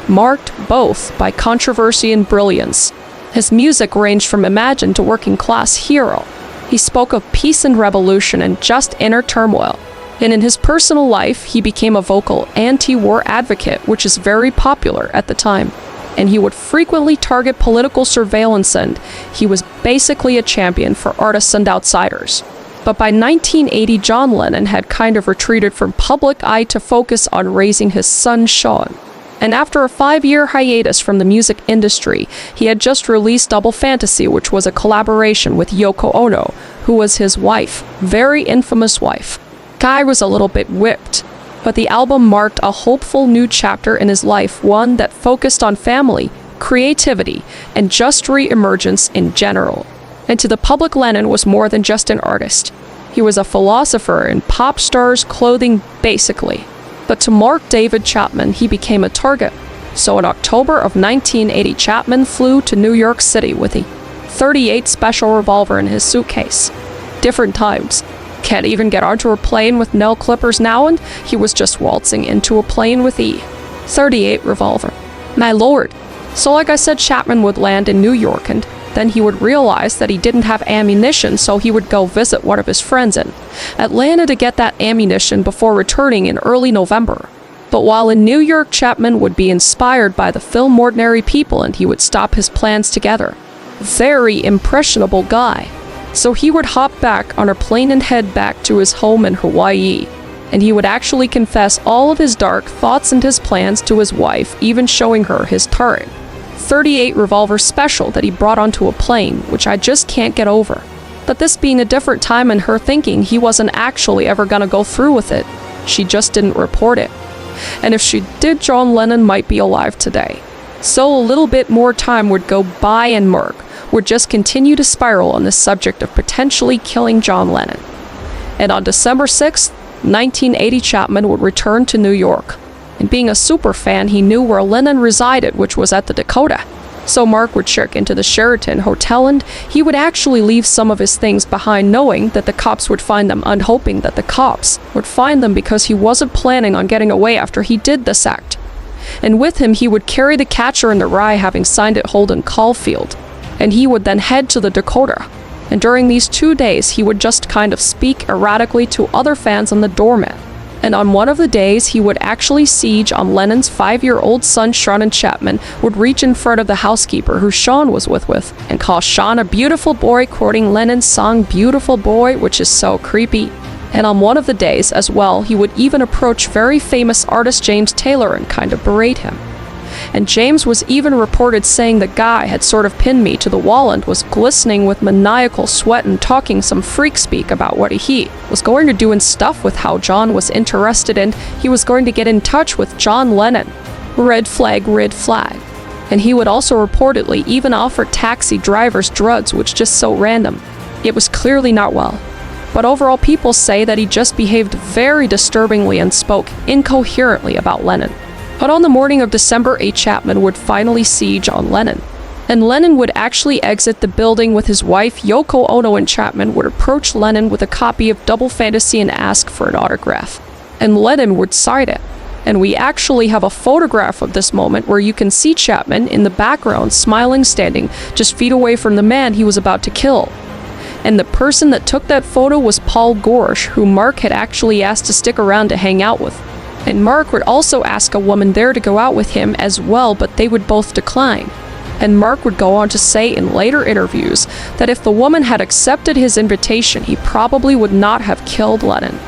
marked both by controversy and brilliance. His music ranged from Imagine to Working Class Hero. He spoke of peace and revolution and just inner turmoil. And in his personal life, he became a vocal anti-war advocate, which is very popular at the time. And he would frequently target political surveillance, and he was basically a champion for artists and outsiders. But by 1980, John Lennon had kind of retreated from public eye to focus on raising his son Sean. And after a 5-year hiatus from the music industry, he had just released Double Fantasy, which was a collaboration with Yoko Ono, who was his wife, very infamous wife. Guy was a little bit whipped. But the album marked a hopeful new chapter in his life, one that focused on family, creativity, and just re-emergence in general. And to the public, Lennon was more than just an artist. He was a philosopher in pop star's clothing, basically. But to Mark David Chapman, he became a target. So in October of 1980, Chapman flew to New York City with a .38 special revolver in his suitcase. Different times. Can't even get onto a plane with nail clippers now, and he was just waltzing into a plane with a .38 revolver. My lord. So like I said, Chapman would land in New York, and then he would realize that he didn't have ammunition, so he would go visit one of his friends in Atlanta to get that ammunition before returning in early November. But while in New York, Chapman would be inspired by the film Ordinary People, and he would stop his plans together. Very impressionable guy. So he would hop back on a plane and head back to his home in Hawaii. And he would actually confess all of his dark thoughts and his plans to his wife, even showing her his turret. .38 revolver special that he brought onto a plane, which I just can't get over. But this being a different time in her thinking, he wasn't actually ever gonna go through with it. She just didn't report it. And if she did, John Lennon might be alive today. So a little bit more time would go by and Mark would just continue to spiral on the subject of potentially killing John Lennon. And on December 6th, 1980, Chapman would return to New York. And being a super fan, he knew where Lennon resided, which was at the Dakota. So Mark would check into the Sheraton Hotel, and he would actually leave some of his things behind, knowing that the cops would find them, and hoping that the cops would find them because he wasn't planning on getting away after he did this act. And with him, he would carry the Catcher in the Rye, having signed it Holden Caulfield. And he would then head to the Dakota. And during these 2 days, he would just kind of speak erratically to other fans on the doormat. And on one of the days, he would actually siege on Lennon's 5-year-old son, Sean, and Chapman would reach in front of the housekeeper, who Sean was with, and call Sean a beautiful boy, quoting Lennon's song Beautiful Boy, which is so creepy. And on one of the days as well, he would even approach very famous artist James Taylor and kind of berate him. And James was even reported saying the guy had sort of pinned me to the wall and was glistening with maniacal sweat and talking some freak speak about what he was going to do and stuff with how John was interested in. He was going to get in touch with John Lennon. Red flag, red flag. And he would also reportedly even offer taxi drivers drugs, which just so random. It was clearly not well. But overall, people say that he just behaved very disturbingly and spoke incoherently about Lennon. But on the morning of December 8, Chapman would finally siege on Lennon. And Lennon would actually exit the building with his wife, Yoko Ono, and Chapman would approach Lennon with a copy of Double Fantasy and ask for an autograph. And Lennon would sign it. And we actually have a photograph of this moment where you can see Chapman in the background smiling, standing just feet away from the man he was about to kill. And the person that took that photo was Paul Gorsh, who Mark had actually asked to stick around to hang out with. And Mark would also ask a woman there to go out with him as well, but they would both decline. And Mark would go on to say in later interviews that if the woman had accepted his invitation, he probably would not have killed Lennon.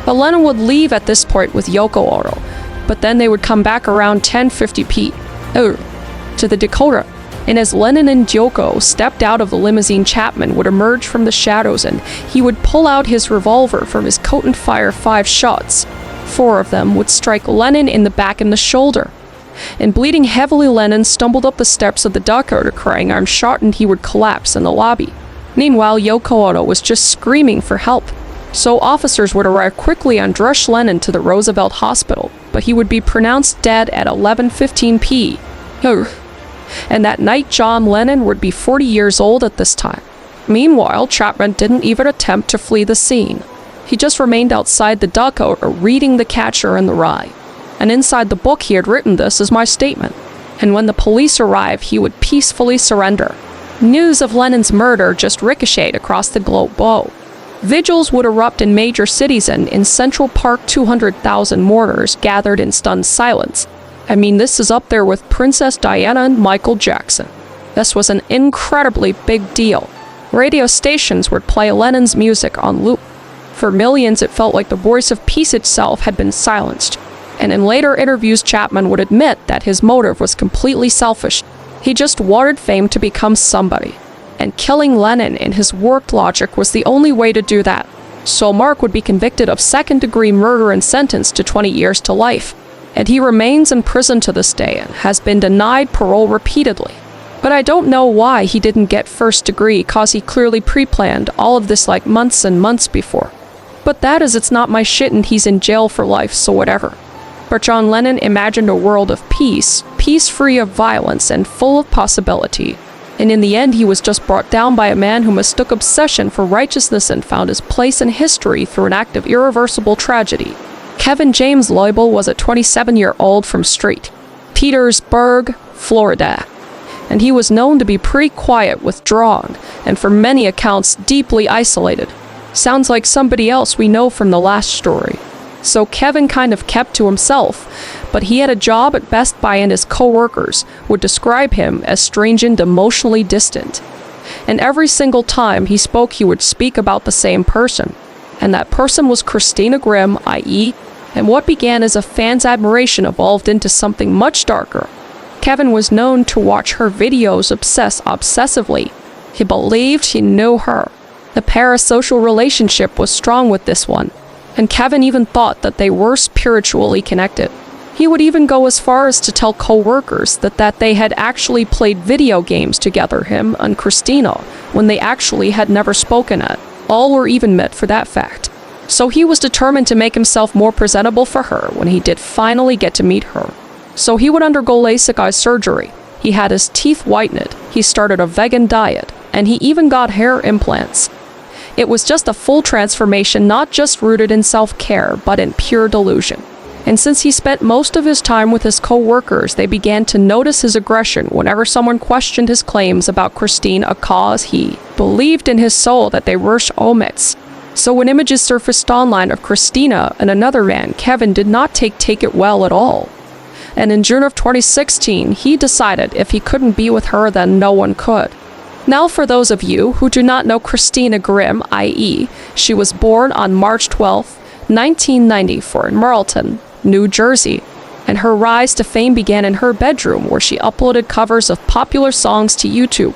But Lennon would leave at this point with Yoko Ono, but then they would come back around 10:50 p.m. to the Dakota. And as Lennon and Yoko stepped out of the limousine, Chapman would emerge from the shadows and he would pull out his revolver from his coat and fire 5 shots. 4 of them would strike Lennon in the back and the shoulder. And bleeding heavily, Lennon stumbled up the steps of the Dakota crying, "I'm shot," and he would collapse in the lobby. Meanwhile, Yoko Ono was just screaming for help. So officers would arrive quickly and rush Lennon to the Roosevelt Hospital, but he would be pronounced dead at 11:15 p.m. And that night, John Lennon would be 40 years old at this time. Meanwhile, Chapman didn't even attempt to flee the scene. He just remained outside the Dakota reading The Catcher in the Rye. And inside the book he had written, "This is my statement." And when the police arrived, he would peacefully surrender. News of Lennon's murder just ricocheted across the globe. Vigils would erupt in major cities, and in Central Park, 200,000 mourners gathered in stunned silence. I mean, this is up there with Princess Diana and Michael Jackson. This was an incredibly big deal. Radio stations would play Lennon's music on loop. For millions, it felt like the voice of peace itself had been silenced. And in later interviews, Chapman would admit that his motive was completely selfish. He just wanted fame to become somebody. And killing Lennon in his warped logic was the only way to do that. So Mark would be convicted of second-degree murder and sentenced to 20 years to life. And he remains in prison to this day and has been denied parole repeatedly. But I don't know why he didn't get first degree, cause he clearly pre-planned all of this like months and months before. But that is, it's not my shit and he's in jail for life, so whatever. But John Lennon imagined a world of peace, peace free of violence and full of possibility. And in the end he was just brought down by a man who mistook obsession for righteousness and found his place in history through an act of irreversible tragedy. Kevin James Loibl was a 27-year-old from St. Petersburg, Florida. And he was known to be pretty quiet, withdrawn, and for many accounts deeply isolated. Sounds like somebody else we know from the last story. So Kevin kind of kept to himself, but he had a job at Best Buy and his co-workers would describe him as strange and emotionally distant. And every single time he spoke he would speak about the same person. And that person was Christina Grimm, i.e., and what began as a fan's admiration evolved into something much darker. Kevin was known to watch her videos obsessively. He believed he knew her. The parasocial relationship was strong with this one, and Kevin even thought that they were spiritually connected. He would even go as far as to tell co-workers that they had actually played video games together, him and Christina, when they actually had never spoken at. All were even met for that fact. So he was determined to make himself more presentable for her when he did finally get to meet her. So he would undergo LASIK eye surgery. He had his teeth whitened, he started a vegan diet, and he even got hair implants. It was just a full transformation, not just rooted in self-care, but in pure delusion. And since he spent most of his time with his co-workers, they began to notice his aggression whenever someone questioned his claims about Christine, cause he believed in his soul that they were omits. So when images surfaced online of Christina and another man, Kevin did not take it well at all. And in June of 2016, he decided if he couldn't be with her, then no one could. Now for those of you who do not know Christina Grimm, i.e., she was born on March 12, 1994 in Marlton, New Jersey, and her rise to fame began in her bedroom where she uploaded covers of popular songs to YouTube.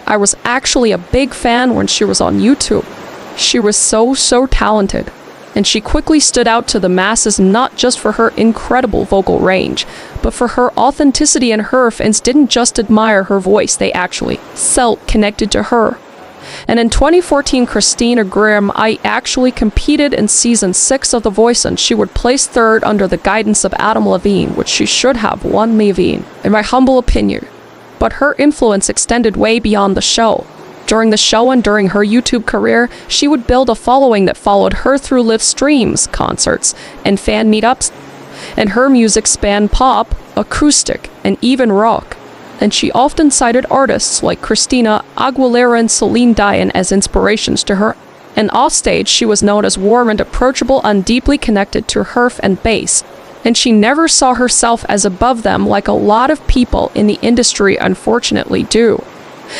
I was actually a big fan when she was on YouTube. She was so talented. And she quickly stood out to the masses not just for her incredible vocal range, but for her authenticity, and her fans didn't just admire her voice, they actually felt connected to her. And in 2014, Christina Grimm actually competed in season 6 of The Voice, and she would place third under the guidance of Adam Levine, which she should have won Levine, in my humble opinion. But her influence extended way beyond the show. During the show and during her YouTube career, she would build a following that followed her through live streams, concerts, and fan meetups. And her music spanned pop, acoustic, and even rock. And she often cited artists like Christina Aguilera and Celine Dion as inspirations to her. And offstage, she was known as warm and approachable and deeply connected to herf and bass. And she never saw herself as above them like a lot of people in the industry unfortunately do.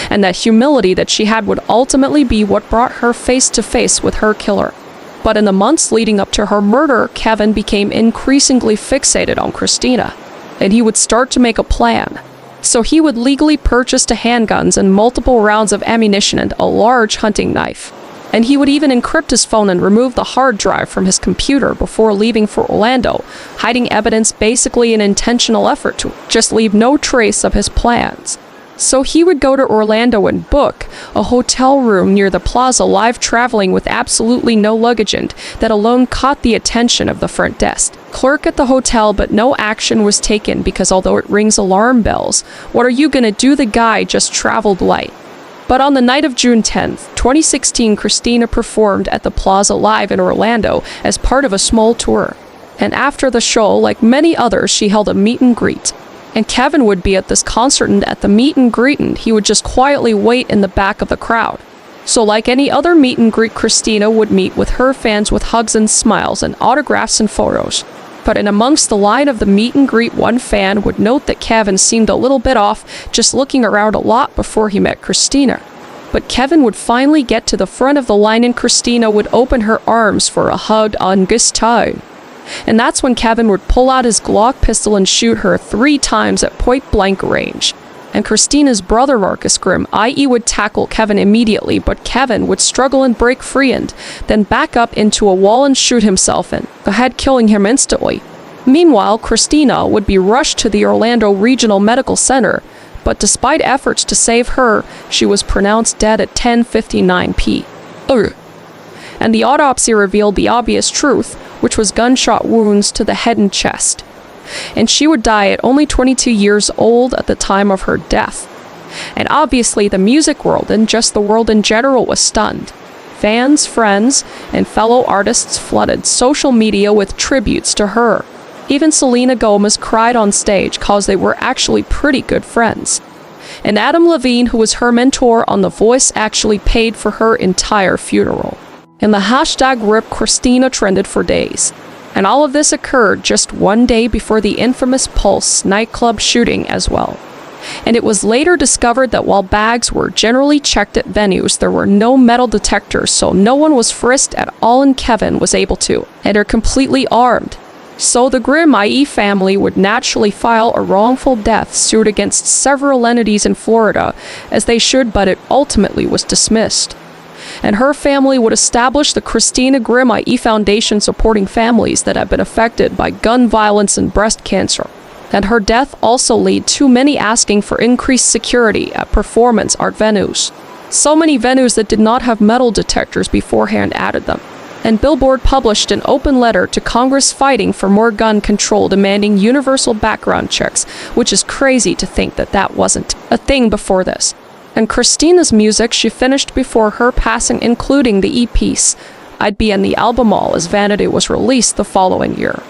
And that humility that she had would ultimately be what brought her face to face with her killer. But in the months leading up to her murder, Kevin became increasingly fixated on Christina, and he would start to make a plan. So he would legally purchase handguns and multiple rounds of ammunition and a large hunting knife. And he would even encrypt his phone and remove the hard drive from his computer before leaving for Orlando, hiding evidence, basically an intentional effort to just leave no trace of his plans. So he would go to Orlando and book a hotel room near the plaza, live traveling with absolutely no luggage, and that alone caught the attention of the front desk clerk at the hotel, but no action was taken because although it rings alarm bells, what are you gonna do? The guy just traveled light. But on the night of June 10th, 2016, Christina performed at the Plaza Live in Orlando as part of a small tour. And after the show, like many others, she held a meet and greet. And Kevin would be at this concert, and at the meet and greet, and he would just quietly wait in the back of the crowd. So like any other meet and greet, Christina would meet with her fans with hugs and smiles and autographs and photos. But in amongst the line of the meet and greet, one fan would note that Kevin seemed a little bit off, just looking around a lot before he met Christina. But Kevin would finally get to the front of the line, and Christina would open her arms for a hug on this time. And that's when Kevin would pull out his Glock pistol and shoot her 3 times at point-blank range. And Christina's brother Marcus Grimm, i.e. would tackle Kevin immediately, but Kevin would struggle and break free and then back up into a wall and shoot himself in the head, killing him instantly. Meanwhile, Christina would be rushed to the Orlando Regional Medical Center, but despite efforts to save her, she was pronounced dead at 10:59 p.m. And the autopsy revealed the obvious truth, which was gunshot wounds to the head and chest. And she would die at only 22 years old at the time of her death. And obviously the music world and just the world in general was stunned. Fans, friends, and fellow artists flooded social media with tributes to her. Even Selena Gomez cried on stage cause they were actually pretty good friends. And Adam Levine, who was her mentor on The Voice, actually paid for her entire funeral. And the hashtag RIP Christina trended for days. And all of this occurred just one day before the infamous Pulse nightclub shooting as well. And it was later discovered that while bags were generally checked at venues, there were no metal detectors, so no one was frisked at all, and Kevin was able to enter completely armed. So the Grimm, i.e. family, would naturally file a wrongful death suit against several entities in Florida, as they should, but it ultimately was dismissed. And her family would establish the Christina Grimm, i.e. Foundation, supporting families that have been affected by gun violence and breast cancer. And her death also led to many asking for increased security at performance art venues. So many venues that did not have metal detectors beforehand added them. And Billboard published an open letter to Congress fighting for more gun control, demanding universal background checks, which is crazy to think that that wasn't a thing before this. And Christina's music she finished before her passing, including the E-piece I'd Be in the Album All, as Vanity was released the following year.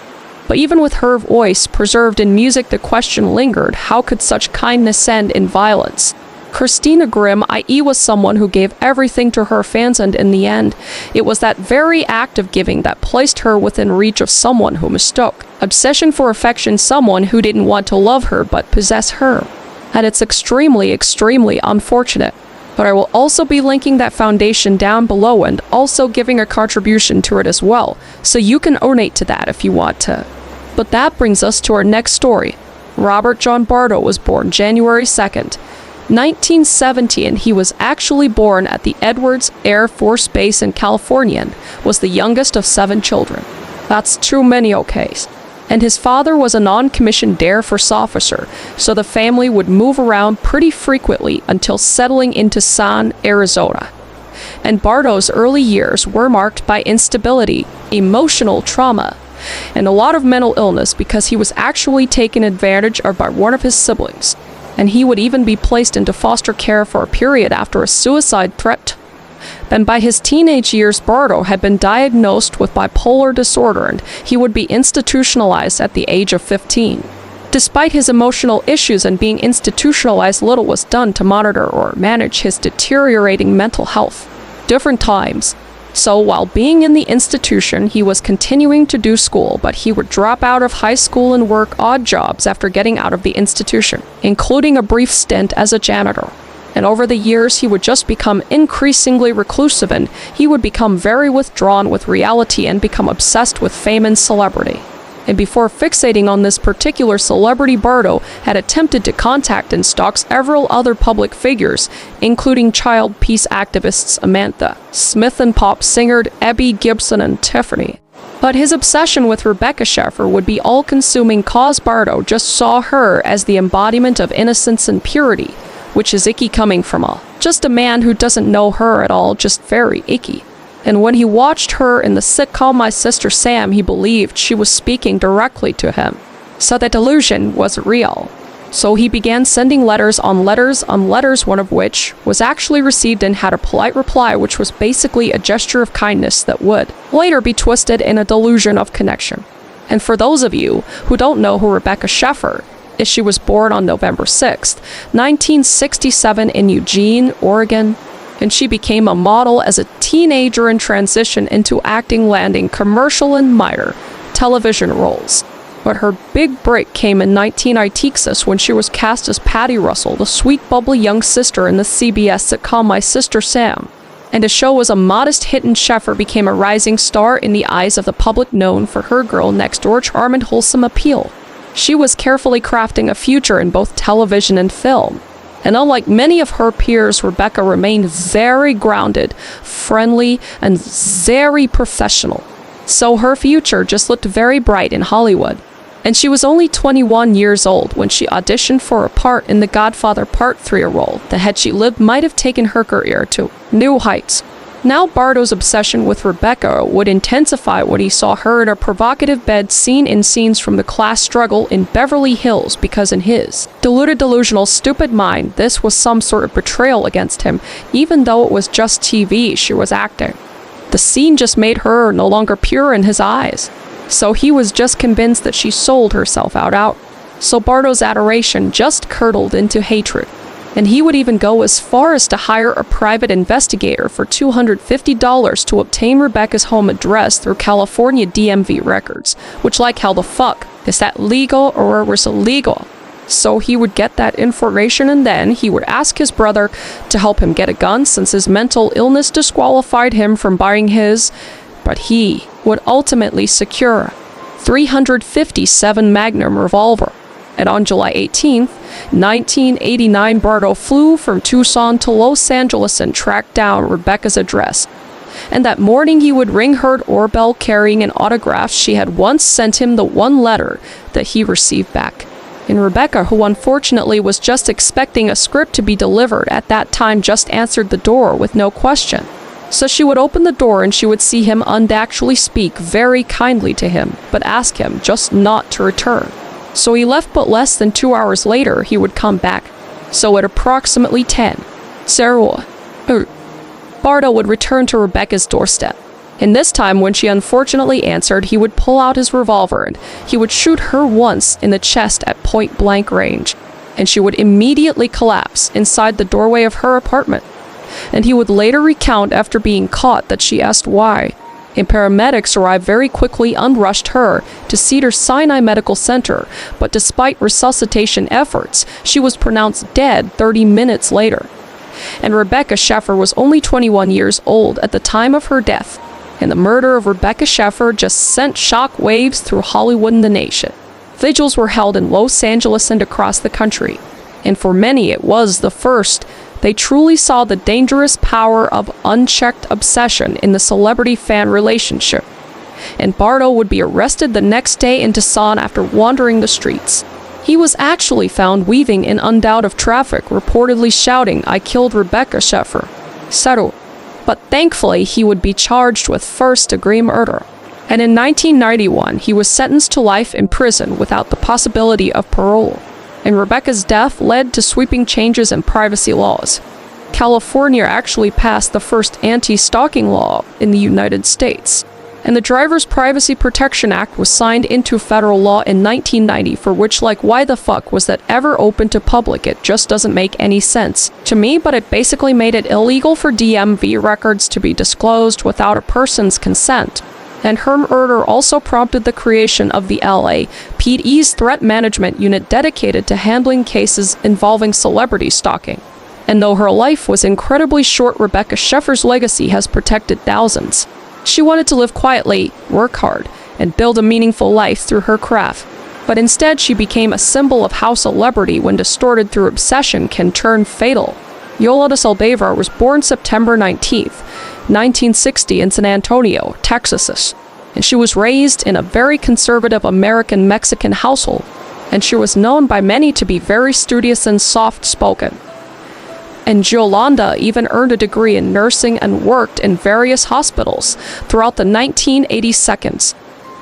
But even with her voice preserved in music, the question lingered, how could such kindness end in violence? Christina Grimm, i.e. was someone who gave everything to her fans, and in the end, it was that very act of giving that placed her within reach of someone who mistook obsession for affection, someone who didn't want to love her but possess her. And it's extremely, extremely unfortunate. But I will also be linking that foundation down below and also giving a contribution to it as well, so you can donate to that if you want to. But that brings us to our next story. Robert John Bardo was born January 2nd, 1970, and he was actually born at the Edwards Air Force Base in California and was the youngest of 7 children. That's too many okays. And his father was a non-commissioned Air Force officer, so the family would move around pretty frequently until settling into San, Arizona. And Bardo's early years were marked by instability, emotional trauma, and a lot of mental illness because he was actually taken advantage of by one of his siblings. And he would even be placed into foster care for a period after a suicide threat. Then by his teenage years, Bardo had been diagnosed with bipolar disorder, and he would be institutionalized at the age of 15. Despite his emotional issues and being institutionalized, little was done to monitor or manage his deteriorating mental health. Different times. So while being in the institution, he was continuing to do school, but he would drop out of high school and work odd jobs after getting out of the institution, including a brief stint as a janitor. And over the years, he would just become increasingly reclusive, and he would become very withdrawn with reality and become obsessed with fame and celebrity. And before fixating on this particular celebrity, Bardo had attempted to contact and stalk several other public figures, including child peace activists Amantha Smith and pop singer Abby Gibson and Tiffany. But his obsession with Rebecca Sheffer would be all-consuming, cause Bardo just saw her as the embodiment of innocence and purity, which is icky coming from just a man who doesn't know her at all, just very icky. And when he watched her in the sitcom My Sister Sam, he believed she was speaking directly to him. So that delusion was real. So he began sending letters on letters on letters, one of which was actually received and had a polite reply, which was basically a gesture of kindness that would later be twisted in a delusion of connection. And for those of you who don't know who Rebecca Sheffer is, she was born on November 6th, 1967 in Eugene, Oregon, and she became a model as a teenager and transitioned into acting, landing commercial and minor television roles. But her big break came in 1996 when she was cast as Patty Russell, the sweet, bubbly young sister in the CBS sitcom My Sister Sam. And the show was a modest hit, and Sheffer became a rising star in the eyes of the public, known for her girl next door charm and wholesome appeal. She was carefully crafting a future in both television and film. And unlike many of her peers, Rebecca remained very grounded, friendly, and very professional. So her future just looked very bright in Hollywood. And she was only 21 years old when she auditioned for a part in The Godfather Part 3, a role that, had she lived, might have taken her career to new heights. Now Bardo's obsession with Rebecca would intensify when he saw her in a provocative bed scene in scenes from the class struggle in Beverly Hills, because in his deluded, delusional, stupid mind, this was some sort of betrayal against him, even though it was just TV she was acting. The scene just made her no longer pure in his eyes. So he was just convinced that she sold herself out. So Bardo's adoration just curdled into hatred. And he would even go as far as to hire a private investigator for $250 to obtain Rebecca's home address through California DMV records, which, like, how the fuck is that legal or was illegal? So he would get that information, and then he would ask his brother to help him get a gun since his mental illness disqualified him from buying his, but he would ultimately secure a .357 Magnum revolver. And on July 18th, 1989, Bardo flew from Tucson to Los Angeles and tracked down Rebecca's address. And that morning he would ring her doorbell carrying an autograph she had once sent him, the one letter that he received back. And Rebecca, who unfortunately was just expecting a script to be delivered at that time, just answered the door with no question. So she would open the door and she would see him and actually speak very kindly to him, but ask him just not to return. So he left, but less than 2 hours later, he would come back. So at approximately 10:00, Bardo would return to Rebecca's doorstep. And this time, when she unfortunately answered, he would pull out his revolver and he would shoot her once in the chest at point-blank range. And she would immediately collapse inside the doorway of her apartment. And he would later recount, after being caught, that she asked why. And paramedics arrived very quickly and rushed her to Cedars-Sinai Medical Center, but despite resuscitation efforts, she was pronounced dead 30 minutes later. And Rebecca Sheffer was only 21 years old at the time of her death, and the murder of Rebecca Sheffer just sent shock waves through Hollywood and the nation. Vigils were held in Los Angeles and across the country, and for many it was the first. They truly saw the dangerous power of unchecked obsession in the celebrity-fan relationship. And Bardo would be arrested the next day in Tucson after wandering the streets. He was actually found weaving in and out of traffic, reportedly shouting, "I killed Rebecca Sheffer." But thankfully, he would be charged with first-degree murder. And in 1991, he was sentenced to life in prison without the possibility of parole. And Rebecca's death led to sweeping changes in privacy laws. California actually passed the first anti-stalking law in the United States. And the Driver's Privacy Protection Act was signed into federal law in 1990, for which, like, why the fuck was that ever open to public? It just doesn't make any sense to me, but it basically made it illegal for DMV records to be disclosed without a person's consent. And her murder also prompted the creation of the LAPD's Threat Management Unit dedicated to handling cases involving celebrity stalking. And though her life was incredibly short, Rebecca Sheffer's legacy has protected thousands. She wanted to live quietly, work hard, and build a meaningful life through her craft. But instead, she became a symbol of how celebrity, when distorted through obsession, can turn fatal. Yolanda Saldívar was born September 19th, 1960 in San Antonio, Texas. And she was raised in a very conservative American-Mexican household, and she was known by many to be very studious and soft-spoken. And Yolanda even earned a degree in nursing and worked in various hospitals throughout the 1980s.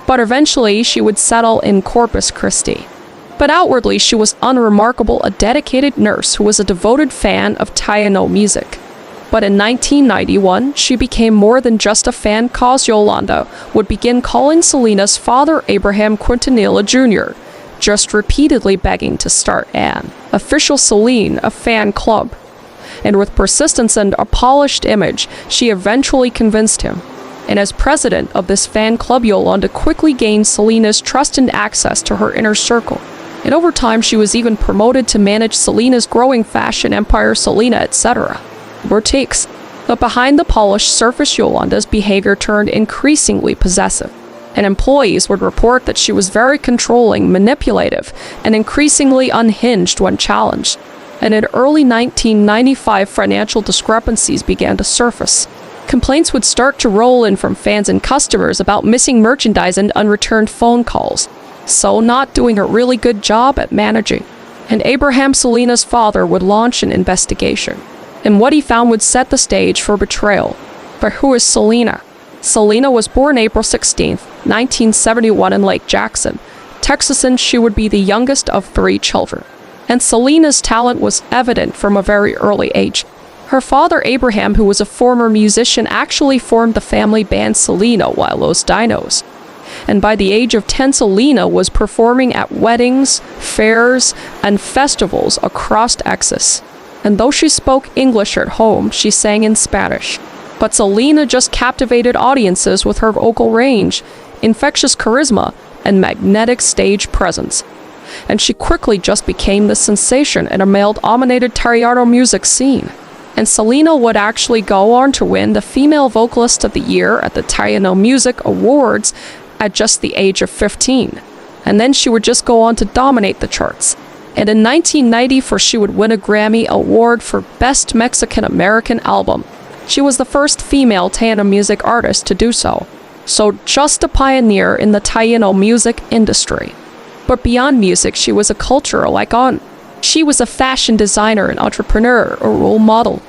But eventually, she would settle in Corpus Christi. But outwardly, she was unremarkable, a dedicated nurse who was a devoted fan of Taino music. But in 1991, she became more than just a fan, cause Yolanda would begin calling Selena's father, Abraham Quintanilla Jr., just repeatedly begging to start an official Selena, a fan club. And with persistence and a polished image, she eventually convinced him. And as president of this fan club, Yolanda quickly gained Selena's trust and access to her inner circle. And over time, she was even promoted to manage Selena's growing fashion empire, Selena, etc. boutiques. But behind the polished surface, Yolanda's behavior turned increasingly possessive. And employees would report that she was very controlling, manipulative, and increasingly unhinged when challenged. and in early 1995 financial discrepancies began to surface. Complaints would start to roll in from fans and customers about missing merchandise and unreturned phone calls, so not doing a really good job at managing. And Abraham Selina's father would launch an investigation, and what he found would set the stage for betrayal. But who is Selina? Selina was born April 16, 1971 in Lake Jackson, Texas, and she would be the youngest of 3 children. And Selina's talent was evident from a very early age. Her father, Abraham, who was a former musician, actually formed the family band Selena while Los Dinos. And by the age of 10, Selena was performing at weddings, fairs, and festivals across Texas. And though she spoke English at home, she sang in Spanish. But Selena just captivated audiences with her vocal range, infectious charisma, and magnetic stage presence. And she quickly just became the sensation in a male-dominated Tallano music scene. And Selena would actually go on to win the Female Vocalist of the Year at the Tallano Music Awards at just the age of 15. And then she would just go on to dominate the charts. And in 1994, she would win a Grammy Award for Best Mexican American Album. She was the first female Taino music artist to do so. So just a pioneer in the Taino music industry. But beyond music, she was a cultural icon. She was a fashion designer and entrepreneur, a role model.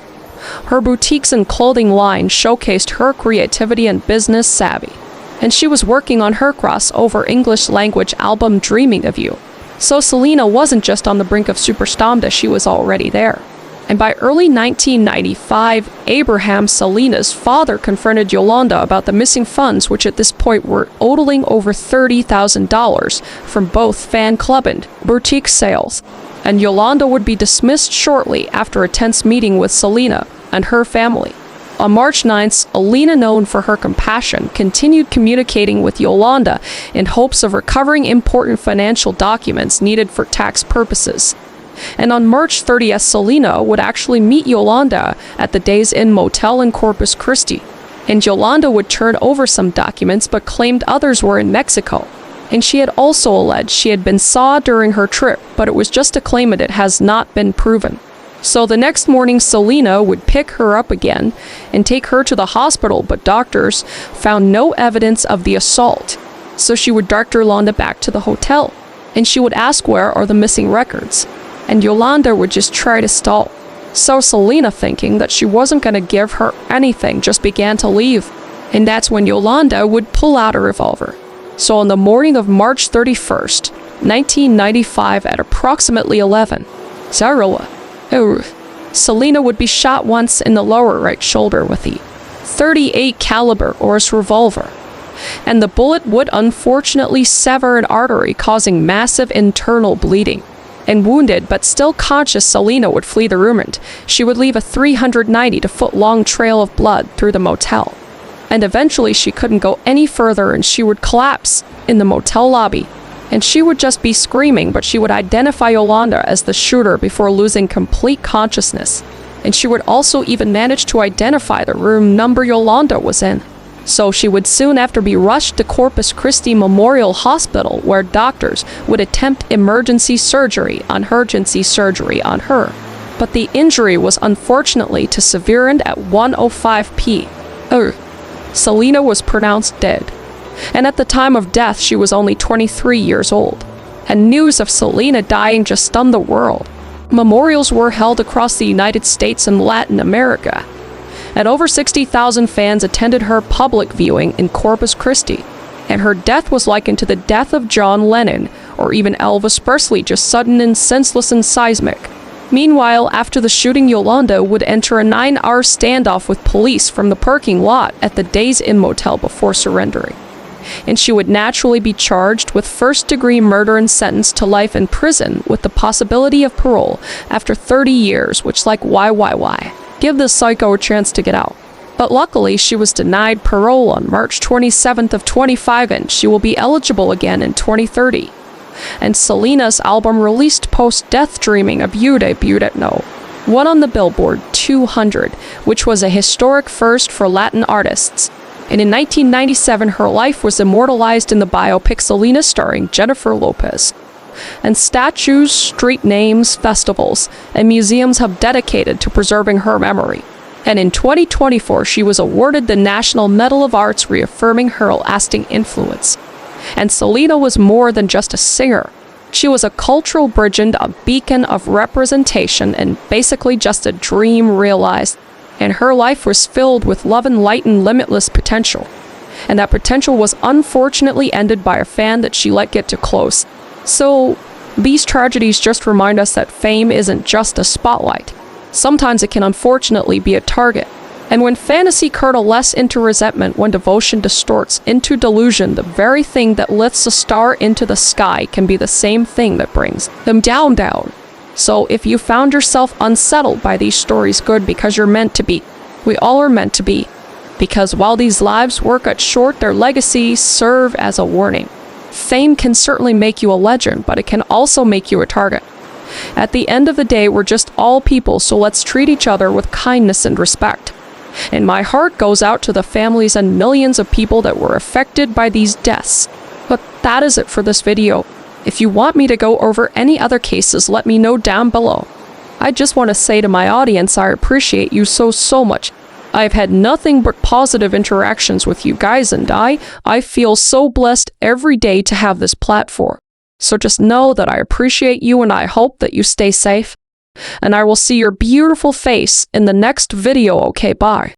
Her boutiques and clothing line showcased her creativity and business savvy. And she was working on her crossover English language album Dreaming of You. So Selena wasn't just on the brink of superstardom, she was already there. And by early 1995, Abraham, Selena's father, confronted Yolanda about the missing funds, which at this point were totaling over $30,000 from both fan club and boutique sales. And Yolanda would be dismissed shortly after a tense meeting with Selena and her family. On March 9th, Selena, known for her compassion, continued communicating with Yolanda in hopes of recovering important financial documents needed for tax purposes. And on March 30th, Selena would actually meet Yolanda at the Days Inn Motel in Corpus Christi. And Yolanda would turn over some documents but claimed others were in Mexico. And she had also alleged she had been saw during her trip, but it was just a claim and it has not been proven. So the next morning, Selena would pick her up again and take her to the hospital, but doctors found no evidence of the assault. So she would direct Yolanda back to the hotel, and she would ask where are the missing records. And Yolanda would just try to stall. So Selena, thinking that she wasn't going to give her anything, just began to leave. And that's when Yolanda would pull out a revolver. So on the morning of March 31st, 1995 at approximately 11, Selena would be shot once in the lower right shoulder with the .38 caliber Oris revolver. And the bullet would unfortunately sever an artery, causing massive internal bleeding. And wounded but still conscious, Selena would flee the room, and she would leave a 390-foot-long trail of blood through the motel. And eventually she couldn't go any further, and she would collapse in the motel lobby. And she would just be screaming, but she would identify Yolanda as the shooter before losing complete consciousness. And she would also even manage to identify the room number Yolanda was in. So she would soon after be rushed to Corpus Christi Memorial Hospital, where doctors would attempt emergency surgery on her. But the injury was unfortunately to severe, and at 1:05 p.m. Selena was pronounced dead. And at the time of death, she was only 23 years old. And news of Selena dying just stunned the world. Memorials were held across the United States and Latin America. And over 60,000 fans attended her public viewing in Corpus Christi. And her death was likened to the death of John Lennon or even Elvis Presley, just sudden and senseless and seismic. Meanwhile, after the shooting, Yolanda would enter a 9-hour standoff with police from the parking lot at the Days Inn Motel before surrendering. And she would naturally be charged with first-degree murder and sentenced to life in prison with the possibility of parole after 30 years, which, like, why? Give this psycho a chance to get out. But luckily, she was denied parole on March 27th of 25, and she will be eligible again in 2030. And Selena's album released post-death Dreaming of You debuted at No. 1 on the Billboard 200, which was a historic first for Latin artists. And in 1997, her life was immortalized in the biopic Selena starring Jennifer Lopez. And statues, street names, festivals, and museums have dedicated to preserving her memory. And in 2024, she was awarded the National Medal of Arts, reaffirming her lasting influence. And Selena was more than just a singer. She was a cultural brigand, a beacon of representation, and basically just a dream realized. And her life was filled with love and light and limitless potential. And that potential was unfortunately ended by a fan that she let get too close. So, these tragedies just remind us that fame isn't just a spotlight. Sometimes it can unfortunately be a target. And when fantasy curdle less into resentment, when devotion distorts into delusion, the very thing that lifts a star into the sky can be the same thing that brings them down. So if you found yourself unsettled by these stories, good, because you're meant to be. We all are meant to be. Because while these lives were cut short, their legacies serve as a warning. Fame can certainly make you a legend, but it can also make you a target. At the end of the day, we're just all people, so let's treat each other with kindness and respect. And my heart goes out to the families and millions of people that were affected by these deaths. But that is it for this video. If you want me to go over any other cases, let me know down below. I just want to say to my audience, I appreciate you so much. I've had nothing but positive interactions with you guys, and I feel so blessed every day to have this platform. So just know that I appreciate you, and I hope that you stay safe. And I will see your beautiful face in the next video. Okay, bye.